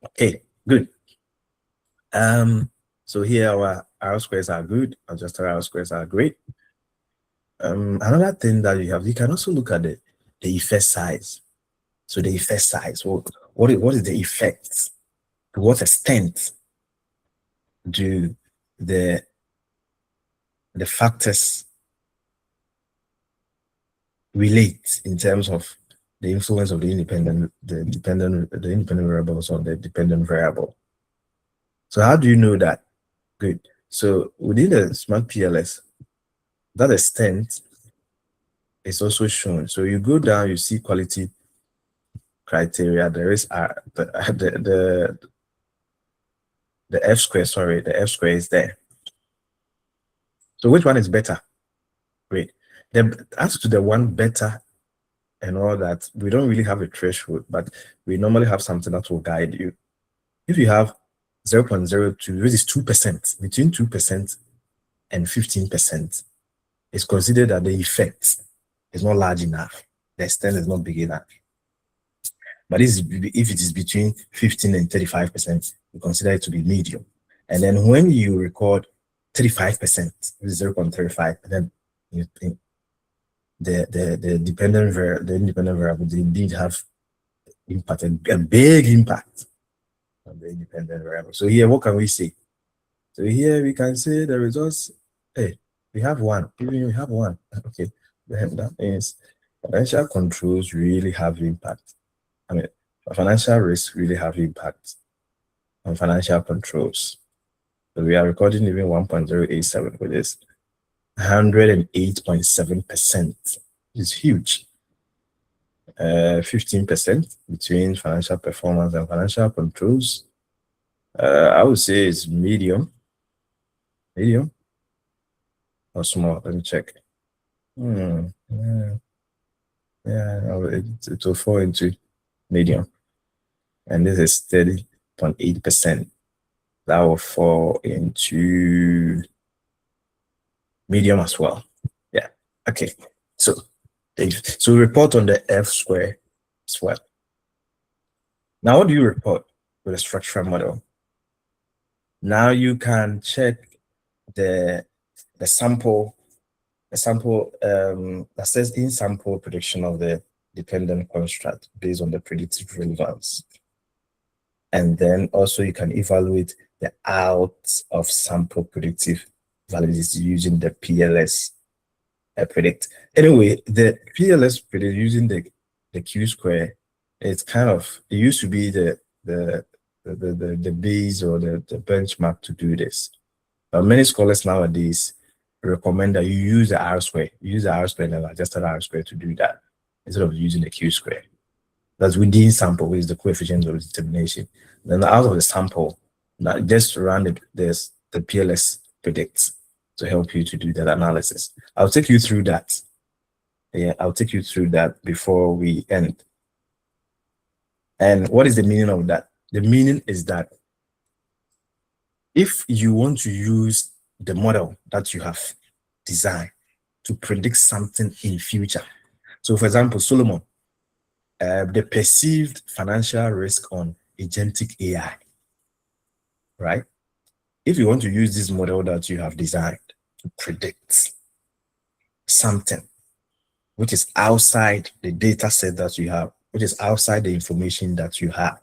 Okay, good. So here our R squares are good. Adjusted R squares are great. Another thing that you can also look at the effect size. So the effect size, what is the effect? To what extent do the factors relate in terms of the influence of the independent variables on the dependent variable? So how do you know that? Good. So within the smart PLS, that extent is also shown. So you go down, you see quality criteria. There is the F square. Sorry, the F square is there. So which one is better? Great. Then as to the one better and all that, we don't really have a threshold, but we normally have something that will guide you. If you have 0.02, which is 2%, between 2% and 15%, it's considered that the effect is not large enough. The extent is not big enough. But if it is between 15 and 35%, we consider it to be medium. And then when you record 35%, which is 0.35, then you think the independent variable, they indeed have impact, a big impact on the independent variable. So here, what can we say? So here we can say the results, hey, we have one, even we have one. Okay, then that means financial controls really have impact. I mean, financial risks really have impact on financial controls. So we are recording even 1.087, which is 108.7%. It's huge. 15% between financial performance and financial controls. I would say it's medium or small. Let me check. Yeah, it will fall into medium, and this is 30.8%. That will fall into medium as well. Yeah. Okay. So report on the F square as well. Now, what do you report with a structural model? Now you can check the sample that says in sample prediction of the dependent construct based on the predictive relevance. And then also you can evaluate the out of sample predictive validity using the PLS predict. Anyway, the PLS predict using the Q square, it's kind of, it used to be the base or the benchmark to do this. But many scholars nowadays recommend that you use the R square. You use the R square and adjusted R square to do that instead of using the Q square. That's within sample, which is the coefficient of determination. Then out of the sample, now just run the PLS predicts to help you to do that analysis. I'll take you through that. Yeah, I'll take you through that before we end. And what is the meaning of that? The meaning is that if you want to use the model that you have designed to predict something in future. So for example, Solomon, the perceived financial risk on agentic AI, right? If you want to use this model that you have designed to predict something which is outside the data set that you have, which is outside the information that you have,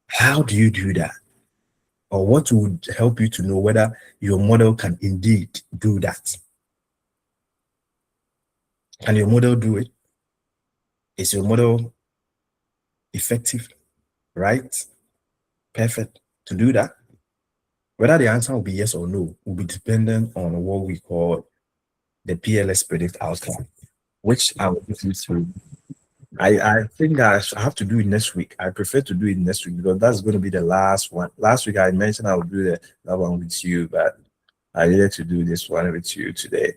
how do you do that? Or what would help you to know whether your model can indeed do that? Can your model do it? Is your model effective, right? Perfect to do that? Whether the answer will be yes or no will be dependent on what we call the PLS predict outcome, which I will give you through. I think I have to do it next week. I prefer to do it next week because that's going to be the last one. Last week I mentioned I would do that one with you, but I needed to do this one with you today.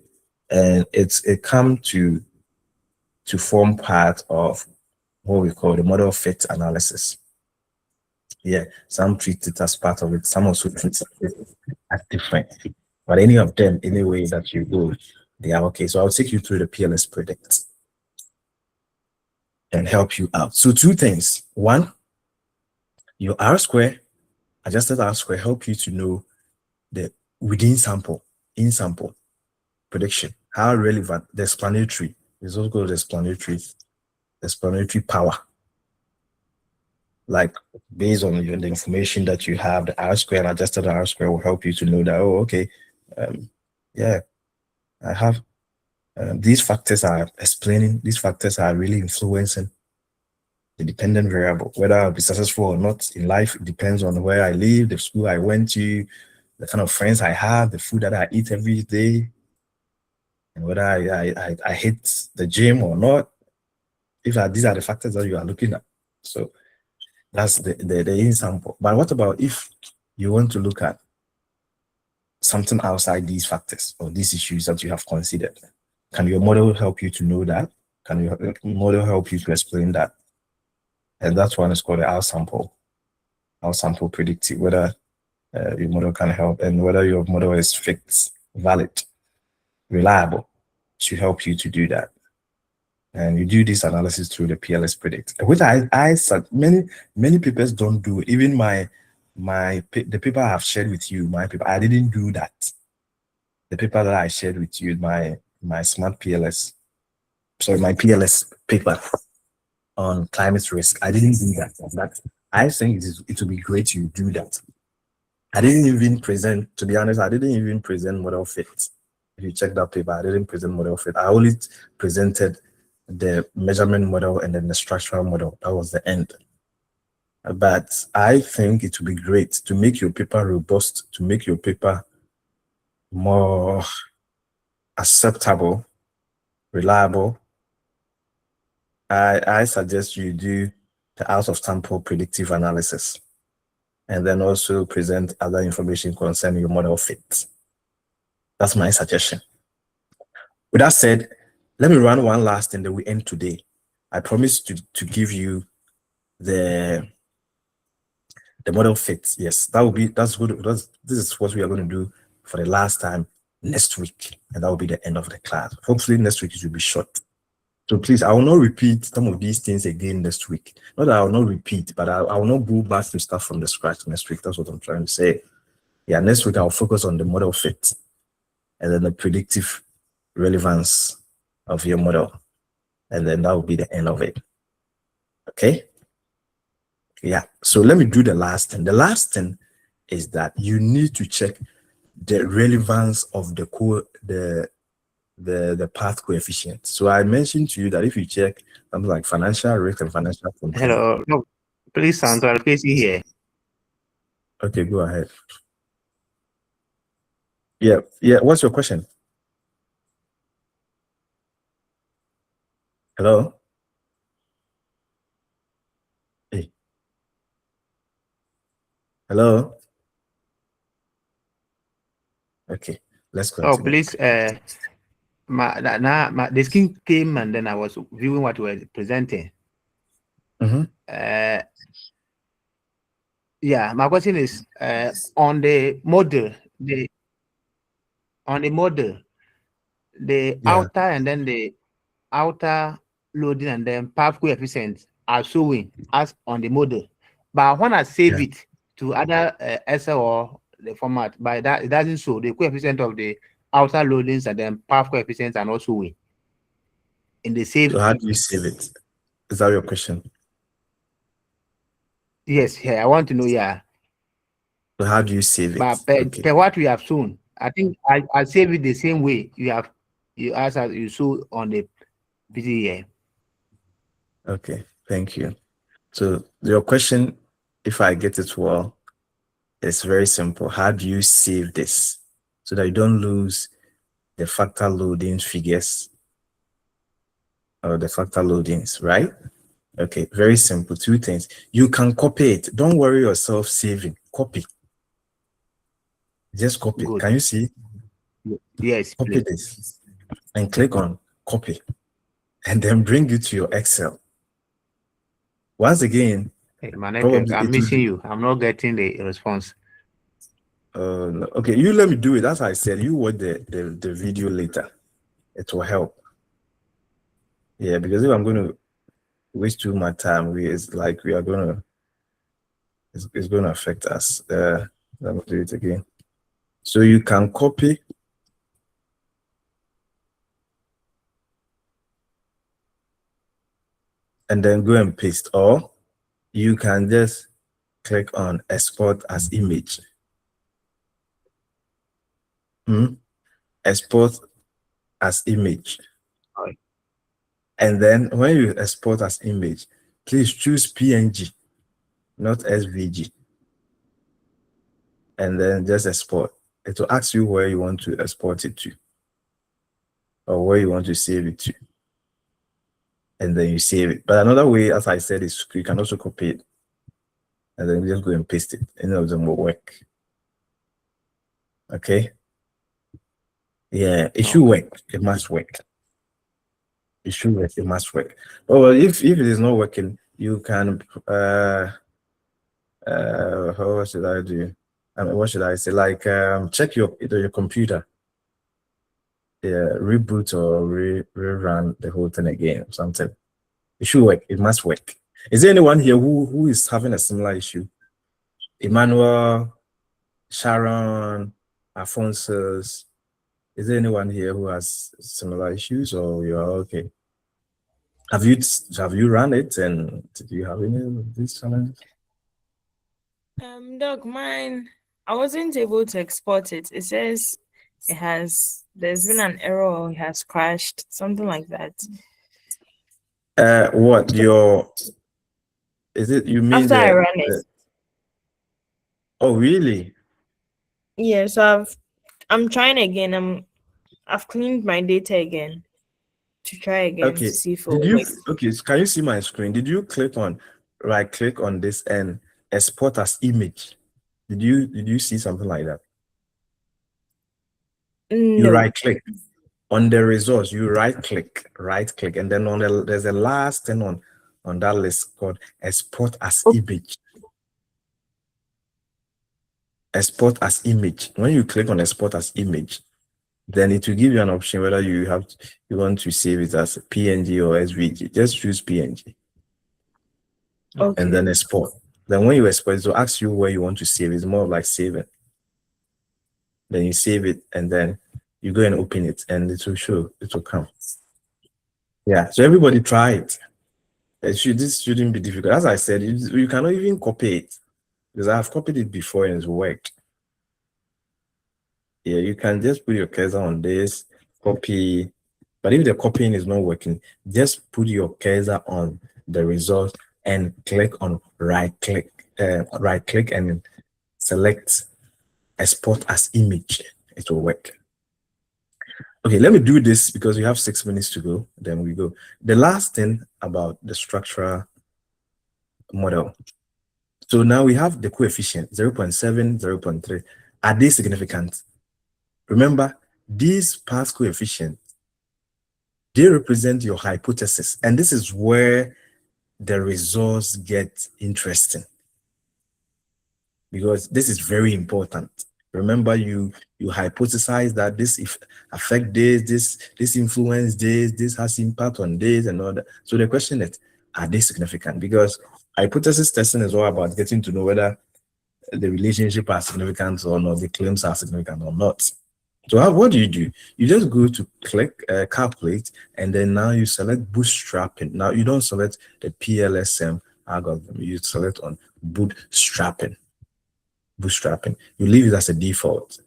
And it come to form part of what we call the model fit analysis. Yeah, some treat it as part of it, some also treat it as different. But any of them, any way that you go, they are okay. So I'll take you through the PLS predict and help you out. So two things. One, your R square, adjusted R square, help you to know the within sample, in sample prediction, how relevant the explanatory is also called the explanatory power. Like based on the information that you have, the R square and adjusted R square will help you to know that, oh, okay, yeah, I have these factors are explaining, these factors are really influencing the dependent variable. Whether I'll be successful or not in life, it depends on where I live, the school I went to, the kind of friends I have, the food that I eat every day, and whether I hit the gym or not. These are the factors that you are looking at. So that's the in sample. But what about if you want to look at something outside these factors or these issues that you have considered? Can your model help you to know that? Can your model help you to explain that? And that one is called the out sample predictive, whether your model can help and whether your model is fixed, valid, reliable to help you to do that. And you do this analysis through the PLS predict, which I said many papers don't do. Even the paper I have shared with you, my paper, I didn't do that. The paper that I shared with you, my smart PLS, sorry, my PLS paper on climate risk, I didn't do that. But I think it would be great you do that. I didn't even present, to be honest, I didn't even present model fit. If you check that paper, I didn't present model fit. I only presented the measurement model and then the structural model. That was the end. But I think it would be great to make your paper robust, to make your paper more acceptable, reliable, I suggest you do the out of sample predictive analysis, and then also present other information concerning your model fit. That's my suggestion. With that said, let me run one last and then we end today. I promise to give you the model fit. Yes, that's good. This is what we are going to do for the last time next week, and that will be the end of the class. Hopefully next week it will be short. So please, I will not repeat some of these things again next week. Not that I will not repeat, but I will not go back to start from the scratch next week. That's what I'm trying to say. Yeah, next week I'll focus on the model fit and then the predictive relevance of your model. And then that will be the end of it. Okay? Yeah. So let me do the last thing. The last thing is that you need to check the relevance of the path coefficient. So I mentioned to you that if you check something like financial risk and financial control. Hello. No, please, Sandra, please here. Okay, go ahead. Yeah. What's your question? Hello? Hey. Hello? Okay, let's continue. Oh, please, the skin came and then I was viewing what you were presenting. Yeah, my question is on the model, the outer and then the outer loading and then path coefficients are showing as on the model. But when I save it to other Excel or the format, by that it doesn't show the coefficient of the outer loadings and then path coefficients are not showing in the save. So how do you save it? Is that your question? Yes, yeah, I want to know. Yeah. So how do you save it? But per what we have shown, I think I save it the same way you show on the PDA. Okay, thank you. So your question, if I get it well, is very simple. How do you save this so that you don't lose the factor loading figures or the factor loadings, right? Okay, very simple. Two things. You can copy it. Don't worry yourself saving. Copy. Just copy. Good. Can you see? Yes. Copy please. this and click on copy and then bring it to your Excel. Once again, hey, I'm missing you. I'm not getting the response. No. Okay, you let me do it. As I said, you watch the video later. It will help. Yeah, because if I'm going to waste too much time, it's going to affect us. Let me do it again. So you can copy and then go and paste, or you can just click on export as image. Export as image. Right. And then when you export as image, please choose PNG, not SVG. And then just export. It will ask you where you want to export it to or where you want to save it to. And then you save it. But another way, as I said, is you can also copy it and then just go and paste it. Any of them will work. Okay. Yeah, it should work. It must work. It should work. It must work. Oh, well, if it is not working, you can how should I do? What should I say? Like check your computer. Yeah, reboot or rerun the whole thing again or something. It should work. It must work. Is there anyone here who is having a similar issue? Emmanuel, Sharon, Alphonsus. Is there anyone here who has similar issues, or you're okay? Have you run it, and did you have any of these challenges? Doc, mine, I wasn't able to export it. It says there's been an error or it has crashed, something like that. What is it? You mean after I ran it? Oh, really? Yeah, so I'm trying again. I've cleaned my data again. to try again Okay. to see if it Did will you work. okay? Can you see my screen? Did you right click on this and export as image? Did you see something like that? You No. right click on the results. You right click, and then there's a last thing on that list called export as image. Export as image. When you click on export as image, then it will give you an option whether you want to save it as PNG or SVG. Just choose PNG. Okay. And then export. Then when you export, it will ask you where you want to save. It's more like saving. Then you save it, and then you go and open it, and it will show. It will come. Yeah. So everybody try it. This shouldn't be difficult. As I said, you cannot even copy it, because I have copied it before and it's worked. Yeah, you can just put your cursor on this, copy. But if the copying is not working, just put your cursor on the result and click on right click and select export as image. It will work. Okay, let me do this because we have 6 minutes to go. Then we go. The last thing about the structural model. So now we have the coefficient 0.7, 0.3. Are they significant? Remember, these past coefficients, they represent your hypothesis. And this is where the results get interesting, because this is very important. Remember, you hypothesize that this affect this influence this has impact on this and all that. So the question is, are they significant? Because hypothesis testing is all about getting to know whether the relationship are significant or not, the claims are significant or not. So what do? You just go to click calculate, and then now you select bootstrapping. Now you don't select the PLS-SEM algorithm. You select on bootstrapping. You leave it as a default.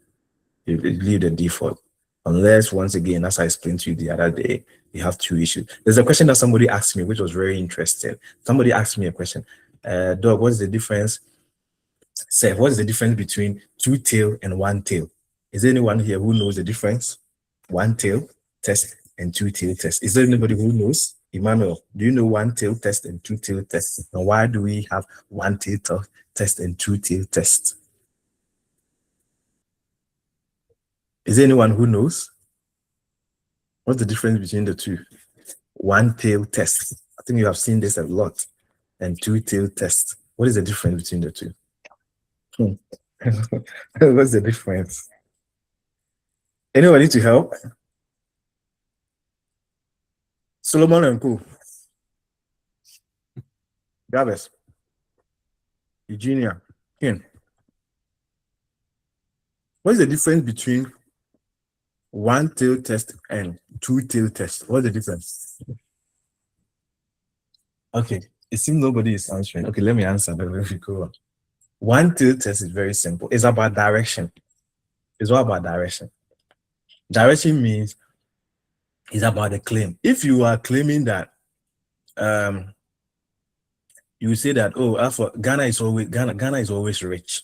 You leave the default, unless, once again, as I explained to you the other day, you have two issues. There's a question that somebody asked me, which was very interesting. Somebody asked me a question, Doug, what's the difference? Seth, what is the difference between two tail and one tail? Is there anyone here who knows the difference? One tail test and two tail test. Is there anybody who knows? Emmanuel, do you know one tail test and two tail test? And why do we have one tail test and two tail test? Is there anyone who knows? What's the difference between the two? One tail test. I think you have seen this a lot. And two tail test. What is the difference between the two? What's the difference? Anyone need to help? Solomon and Co. Gabes. Eugenia. Ken. What is the difference between one tail test and two tail test? What's the difference? Okay, it seems nobody is answering. Okay, let me answer. Then we go on. One tail test is very simple. It's about direction. It's all about direction. Direction means it's about the claim. If you are claiming that, you say that, oh, Ghana is always rich,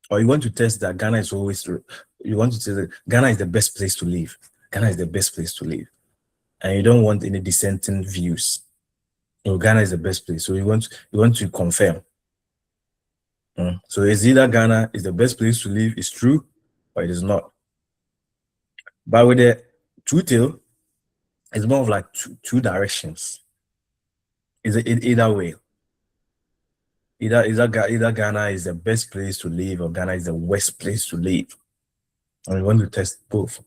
or you want to test that Ghana is always, you want to say that Ghana is the best place to live. Ghana is the best place to live, and you don't want any dissenting views. So Ghana is the best place. So you want to confirm. So it's either Ghana is the best place to live, is true, or it is not. But with the two tail, it's more of like two directions. It's either way. Either Ghana is the best place to live or Ghana is the worst place to live. And we want to test both.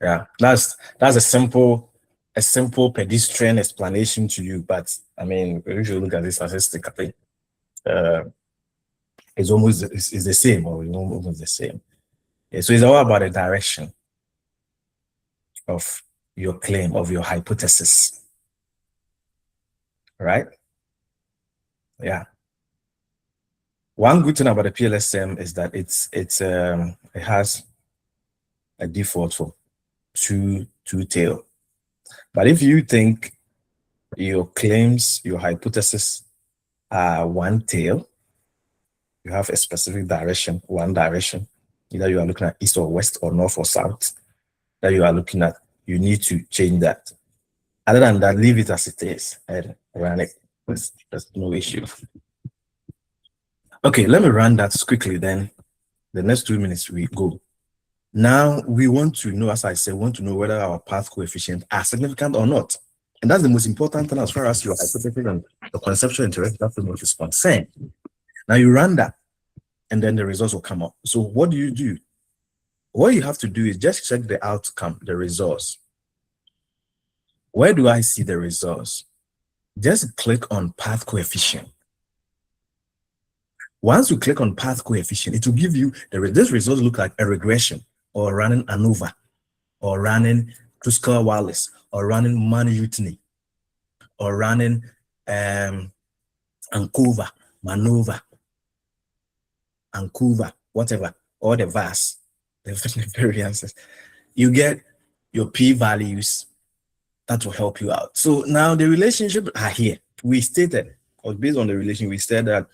Yeah, that's a simple pedestrian explanation to you, but I mean, if you look at this statistically, it's the same, or almost the same. Yeah, so it's all about the direction of your claim, of your hypothesis, right? Yeah. One good thing about the PLS-SEM is that it has a default for two tail. But if you think your claims, your hypothesis are one tail, you have a specific direction, one direction, either you are looking at east or west or north or south, that you are looking at you need to change that. Other than that, leave it as it is and run it. There's no issue. Okay, let me run that quickly then. The next 2 minutes we go. Now we want to know, as I said, whether our path coefficients are significant or not. And that's the most important thing as far as your hypothesis and the conceptual interactive framework is concerned. Now you run that, and then the results will come up. So what do? What you have to do is just check the outcome, the results. Where do I see the results? Just click on path coefficient. Once you click on path coefficient, it will give you this results look like a regression, or running ANOVA, or running Kruskal-Wallis, or running Mann-Whitney, or running Ankova, Manova, Ankova, whatever, or the VAS, the variances. You get your p-values that will help you out. So now the relationship are here. We stated, or based on the relation, we said that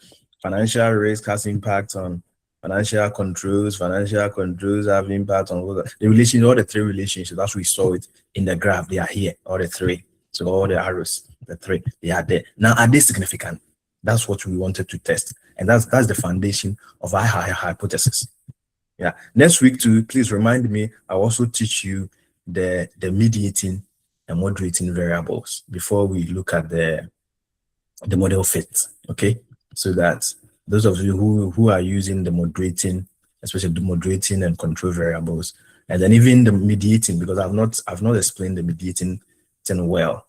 financial risk has impact on financial controls. Financial controls have impact on the relation, all the three relationships. As we saw it in the graph, they are here, all the three. So all the arrows, the three, they are there. Now, are they significant? That's what we wanted to test. And that's the foundation of our hypothesis. Yeah. Next week too, please remind me, I'll also teach you the mediating and moderating variables before we look at the model fit. Okay. So that those of you who are using the moderating, especially the moderating and control variables, and then even the mediating, because I've not explained the mediating thing well.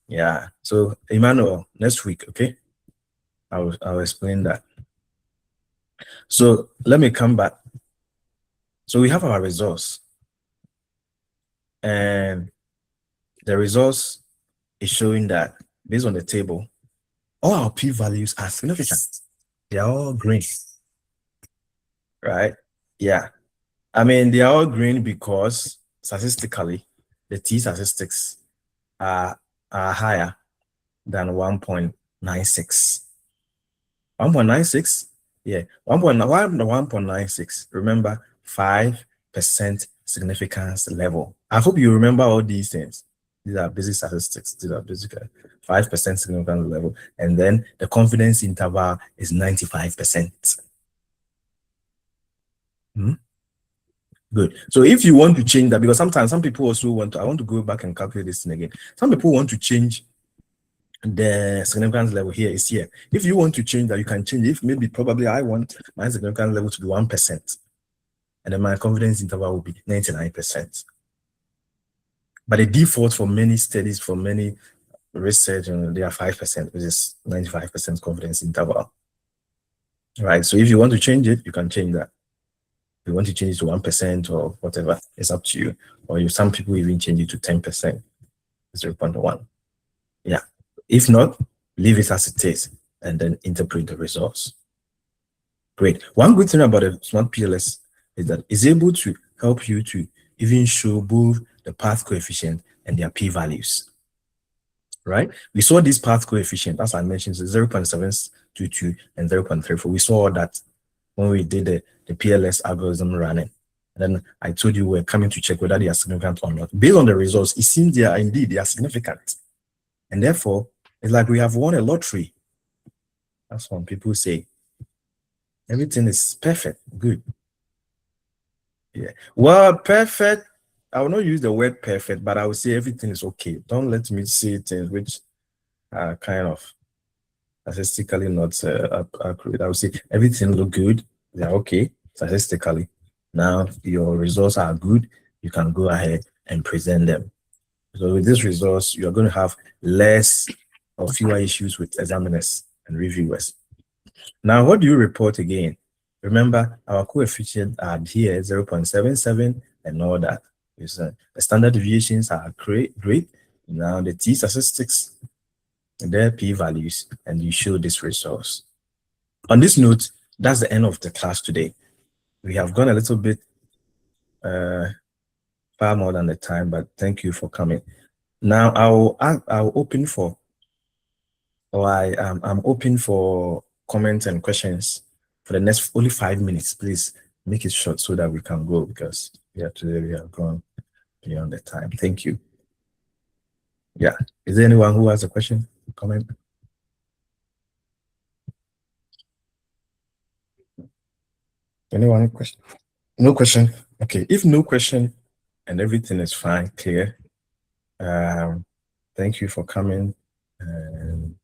Yeah. So Emmanuel, next week, okay? I'll explain that. So let me come back. So we have our results, and the results is showing that based on the table, all our p-values are significant. They are all green, right? Yeah. I mean, they are all green because statistically, the t-statistics are higher than 1.96. 1.96? Yeah. 1.96. Remember, 5% significance level. I hope you remember all these things. These are basic statistics. These are basic 5% significance level. And then the confidence interval is 95%. Good. So if you want to change that, because sometimes some people also I want to go back and calculate this thing again. Some people want to change the significance level here is here. If you want to change that, you can change it. If probably I want my significance level to be 1%. And then my confidence interval will be 99%. But the default for many studies, for many research, they are 5%, which is 95% confidence interval. Right. So if you want to change it, you can change that. If you want to change it to 1% or whatever, it's up to you. Or some people even change it to 10%, 0.1. Yeah. If not, leave it as it is and then interpret the results. Great. One good thing about a smart PLS is that it's able to help you to even show both the path coefficient and their p-values. Right? We saw this path coefficient, as I mentioned, is 0.722 and 0.34. We saw that when we did the PLS algorithm running. And then I told you we're coming to check whether they are significant or not. Based on the results, it seems they are significant. And therefore, it's like we have won a lottery. That's what people say. Everything is perfect, good. Yeah. Well, perfect, I will not use the word perfect, but I will say everything is okay. Don't let me say things which are kind of statistically not accurate. I would say everything look good. They are okay statistically. Now your results are good. You can go ahead and present them. So with these results, you are going to have less or fewer issues with examiners and reviewers. Now, what do you report again? Remember, our coefficients are here 0.77 and all that. The standard deviations are great. Now the t-statistics, their p-values, and you show this results. On this note, that's the end of the class today. We have gone a little bit far more than the time, but thank you for coming. Now I'll open for, or I'm open for comments and questions for the next only 5 minutes. Please make it short so that we can go, because today we have gone beyond the time. Thank you. Yeah. Is there anyone who has a question? Comment? Anyone have a question? No question. Okay. If no question and everything is fine, clear. Thank you for coming. And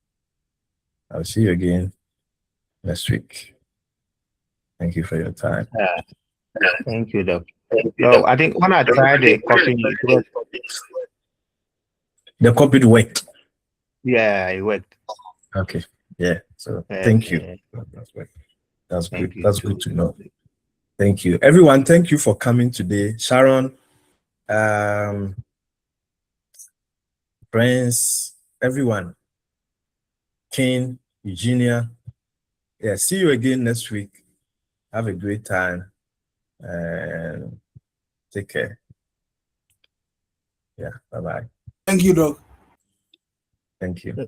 I'll see you again next week. Thank you for your time. Thank you, Doc. So I think when I tried the copy, it worked. The copied worked. Yeah, it worked. Okay. Yeah. So thank you. That's Thank good. you That's too. good to know. Thank you. Everyone, thank you for coming today. Sharon, Prince, everyone. King, Eugenia. Yeah, see you again next week. Have a great time and take care. Yeah, bye-bye. Thank you, Doc. Thank you.